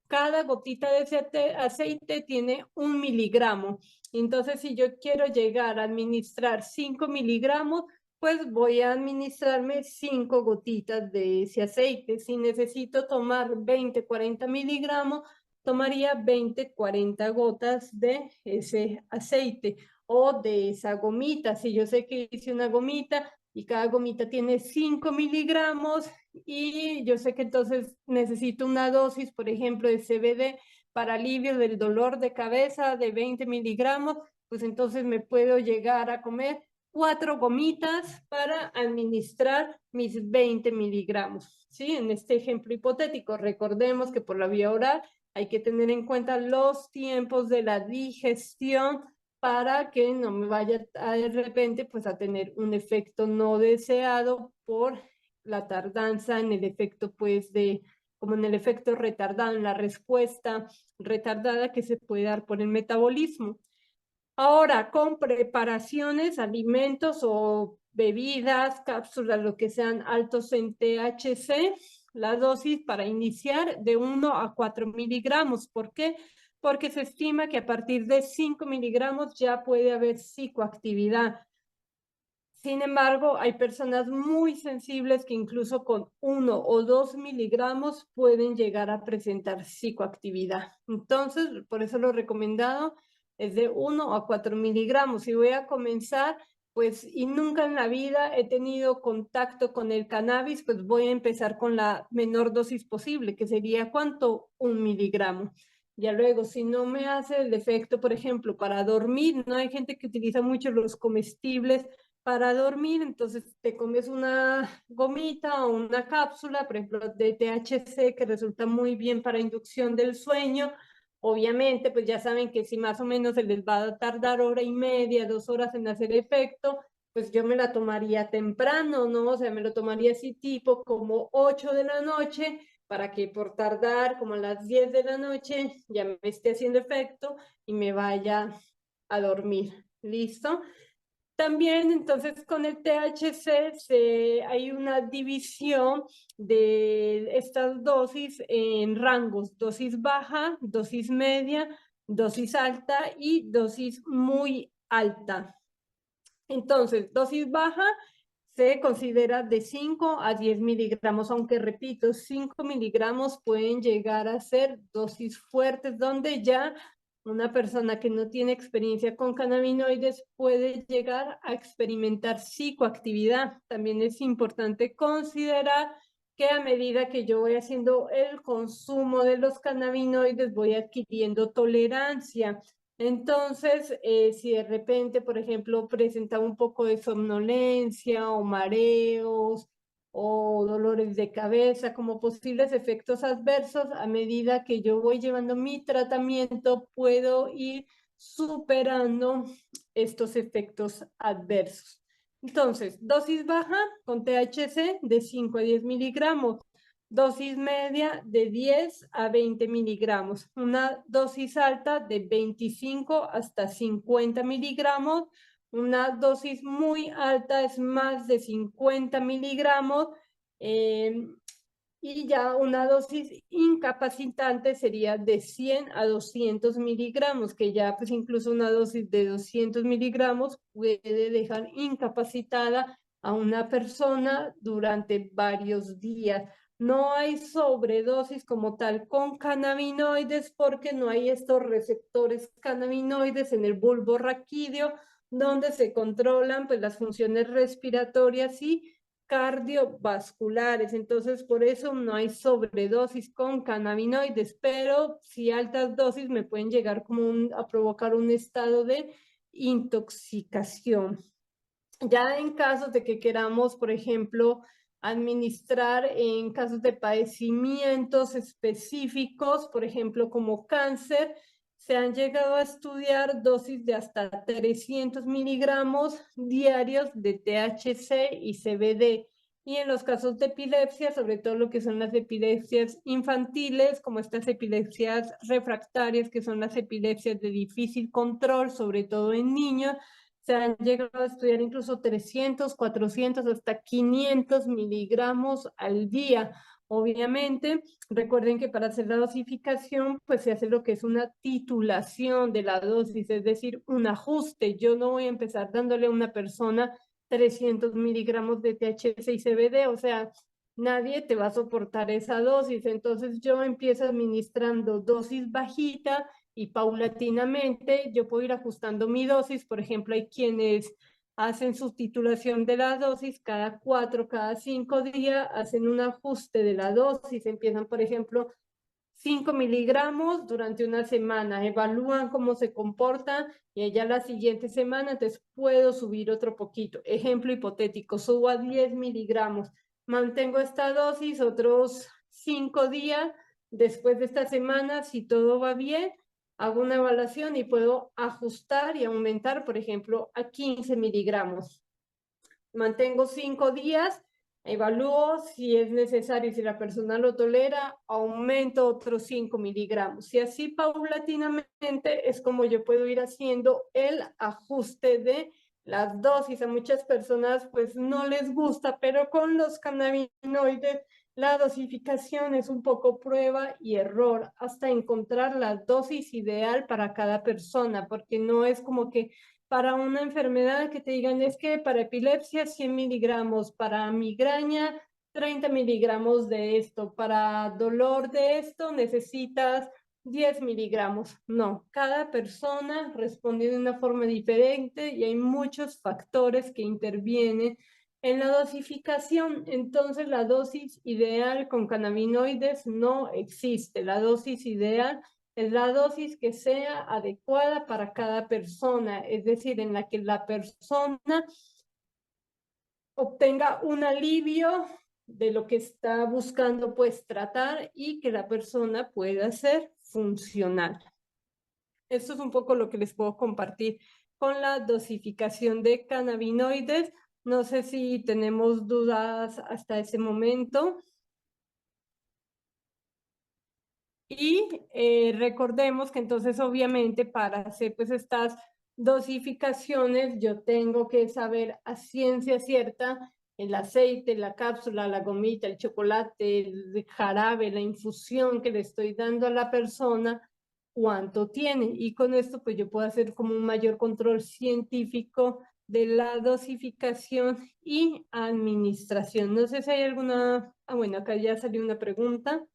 cada gotita de ese aceite tiene 1 miligramo. Entonces, si yo quiero llegar a administrar 5 miligramos, pues voy a administrarme 5 gotitas de ese aceite. Si necesito tomar 20, 40 miligramos, tomaría 20, 40 gotas de ese aceite o de esa gomita. Si yo sé que hice una gomita y cada gomita tiene 5 miligramos y yo sé que entonces necesito una dosis, por ejemplo, de CBD para alivio del dolor de cabeza de 20 miligramos, pues entonces me puedo llegar a comer 4 gomitas para administrar mis 20 miligramos. ¿Sí? En este ejemplo hipotético, recordemos que por la vía oral hay que tener en cuenta los tiempos de la digestión para que no me vaya de repente pues a tener un efecto no deseado por la tardanza en el efecto pues de, como en el efecto retardado, en la respuesta retardada que se puede dar por el metabolismo. Ahora, con preparaciones, alimentos o bebidas, cápsulas, lo que sean altos en THC, la dosis para iniciar de 1 a 4 miligramos. ¿Por qué? Porque se estima que a partir de 5 miligramos ya puede haber psicoactividad. Sin embargo, hay personas muy sensibles que incluso con 1 o 2 miligramos pueden llegar a presentar psicoactividad. Entonces, por eso lo recomendado es de 1 a 4 miligramos. Si voy a comenzar, pues, y nunca en la vida he tenido contacto con el cannabis, pues voy a empezar con la menor dosis posible, que sería ¿cuánto? 1 miligramo. Ya luego, si no me hace el efecto, por ejemplo, para dormir, no hay gente que utiliza mucho los comestibles para dormir, entonces te comes una gomita o una cápsula, por ejemplo, de THC, que resulta muy bien para inducción del sueño. Obviamente, pues ya saben que si más o menos se les va a tardar 1 hora y media, 2 horas en hacer efecto, pues yo me la tomaría temprano, ¿no? O sea, me lo tomaría así tipo como 8 de la noche, para que por tardar como a las 10 de la noche ya me esté haciendo efecto y me vaya a dormir. ¿Listo? También, entonces, con el THC hay una división de estas dosis en rangos: dosis baja, dosis media, dosis alta y dosis muy alta. Entonces, dosis baja se considera de 5 a 10 miligramos, aunque repito, 5 miligramos pueden llegar a ser dosis fuertes, donde ya una persona que no tiene experiencia con cannabinoides puede llegar a experimentar psicoactividad. También es importante considerar que a medida que yo voy haciendo el consumo de los cannabinoides, voy adquiriendo tolerancia. Entonces, si de repente, por ejemplo, presenta un poco de somnolencia o mareos o dolores de cabeza como posibles efectos adversos, a medida que yo voy llevando mi tratamiento, puedo ir superando estos efectos adversos. Entonces, dosis baja con THC de 5 a 10 miligramos. Dosis media de 10 a 20 miligramos. Una dosis alta de 25 hasta 50 miligramos. Una dosis muy alta es más de 50 miligramos. Y ya una dosis incapacitante sería de 100 a 200 miligramos, que ya pues incluso una dosis de 200 miligramos puede dejar incapacitada a una persona durante varios días. No hay sobredosis como tal con cannabinoides porque no hay estos receptores cannabinoides en el bulbo raquídeo donde se controlan pues las funciones respiratorias y cardiovasculares. Entonces, por eso no hay sobredosis con cannabinoides, pero si altas dosis me pueden llegar como a provocar un estado de intoxicación. Ya en casos de que queramos, por ejemplo, administrar en casos de padecimientos específicos, por ejemplo, como cáncer, se han llegado a estudiar dosis de hasta 300 miligramos diarios de THC y CBD. Y en los casos de epilepsia, sobre todo lo que son las epilepsias infantiles, como estas epilepsias refractarias, que son las epilepsias de difícil control, sobre todo en niños, se han llegado a estudiar incluso 300, 400, hasta 500 miligramos al día. Obviamente, recuerden que para hacer la dosificación, pues se hace lo que es una titulación de la dosis, es decir, un ajuste. Yo no voy a empezar dándole a una persona 300 miligramos de THC y CBD, o sea, nadie te va a soportar esa dosis. Entonces yo empiezo administrando dosis bajita y paulatinamente yo puedo ir ajustando mi dosis. Por ejemplo, hay quienes hacen su titulación de la dosis cada 4, cada 5 días, hacen un ajuste de la dosis, empiezan, por ejemplo, 5 miligramos durante una semana, evalúan cómo se comporta y ya la siguiente semana, entonces puedo subir otro poquito. Ejemplo hipotético, subo a 10 miligramos, mantengo esta dosis otros 5 días, después de esta semana, si todo va bien, hago una evaluación y puedo ajustar y aumentar, por ejemplo, a 15 miligramos. Mantengo 5 días, evalúo si es necesario, si la persona lo tolera, aumento otros 5 miligramos. Y así paulatinamente es como yo puedo ir haciendo el ajuste de las dosis. A muchas personas pues no les gusta, pero con los cannabinoides la dosificación es un poco prueba y error hasta encontrar la dosis ideal para cada persona, porque no es como que para una enfermedad que te digan es que para epilepsia 100 miligramos, para migraña 30 miligramos de esto, para dolor de esto necesitas 10 miligramos. No, cada persona responde de una forma diferente y hay muchos factores que intervienen en la dosificación. Entonces la dosis ideal con cannabinoides no existe. La dosis ideal es la dosis que sea adecuada para cada persona, es decir, en la que la persona obtenga un alivio de lo que está buscando pues tratar y que la persona pueda ser funcional. Esto es un poco lo que les puedo compartir con la dosificación de cannabinoides. No sé si tenemos dudas hasta ese momento. Y recordemos que entonces obviamente para hacer pues estas dosificaciones yo tengo que saber a ciencia cierta el aceite, la cápsula, la gomita, el chocolate, el jarabe, la infusión que le estoy dando a la persona, cuánto tiene. Y con esto pues yo puedo hacer como un mayor control científico de la dosificación y administración. No sé si hay alguna... Ah, bueno, acá ya salió una pregunta.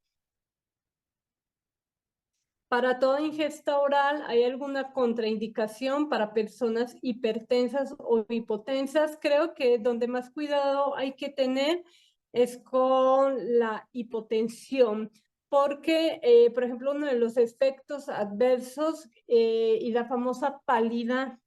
Para toda ingesta oral, ¿hay alguna contraindicación para personas hipertensas o hipotensas? Creo que donde más cuidado hay que tener es con la hipotensión, porque, por ejemplo, uno de los efectos adversos y la famosa pálida,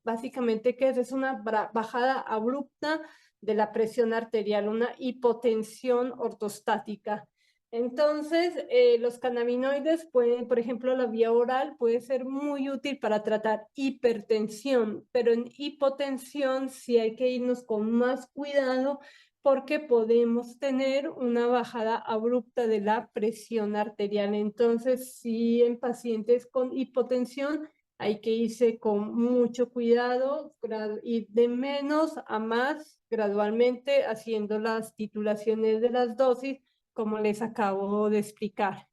básicamente, ¿qué es? Es una bajada abrupta de la presión arterial, una hipotensión ortostática. Entonces, los cannabinoides pueden, por ejemplo, la vía oral puede ser muy útil para tratar hipertensión, pero en hipotensión sí hay que irnos con más cuidado porque podemos tener una bajada abrupta de la presión arterial. Entonces, sí, en pacientes con hipotensión hay que irse con mucho cuidado y de menos a más gradualmente haciendo las titulaciones de las dosis como les acabo de explicar.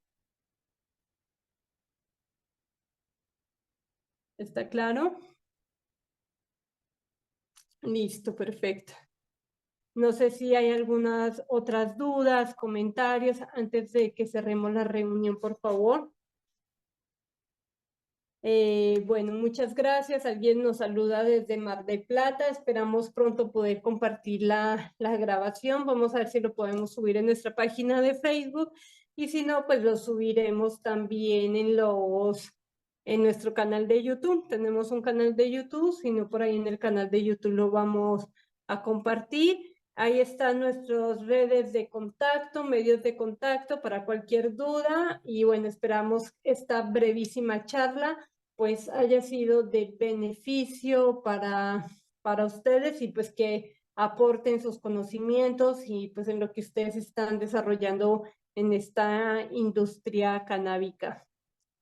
¿Está claro? Listo, perfecto. No sé si hay algunas otras dudas, comentarios antes de que cerremos la reunión, por favor. Bueno, muchas gracias. Alguien nos saluda desde Mar del Plata. Esperamos pronto poder compartir la grabación. Vamos a ver si lo podemos subir en nuestra página de Facebook y si no, pues lo subiremos también en nuestro canal de YouTube. Tenemos un canal de YouTube, si no por ahí en el canal de YouTube lo vamos a compartir. Ahí están nuestras redes de contacto, medios de contacto para cualquier duda y bueno, esperamos esta brevísima charla pues haya sido de beneficio para ustedes y pues que aporten sus conocimientos y pues en lo que ustedes están desarrollando en esta industria canábica.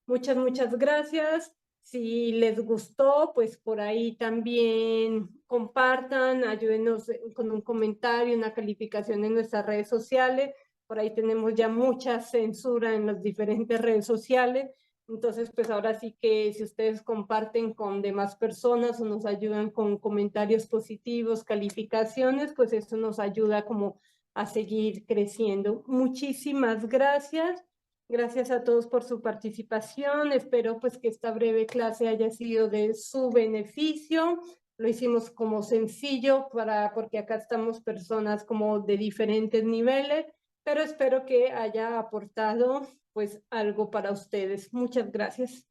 Muchas gracias. Si les gustó, pues por ahí también compartan, ayúdenos con un comentario, una calificación en nuestras redes sociales. Por ahí tenemos ya mucha censura en las diferentes redes sociales. Entonces, pues ahora sí que si ustedes comparten con demás personas o nos ayudan con comentarios positivos, calificaciones, pues eso nos ayuda como a seguir creciendo. Muchísimas gracias. Gracias a todos por su participación. Espero pues que esta breve clase haya sido de su beneficio. Lo hicimos como sencillo porque acá estamos personas como de diferentes niveles, pero espero que haya aportado pues algo para ustedes. Muchas gracias.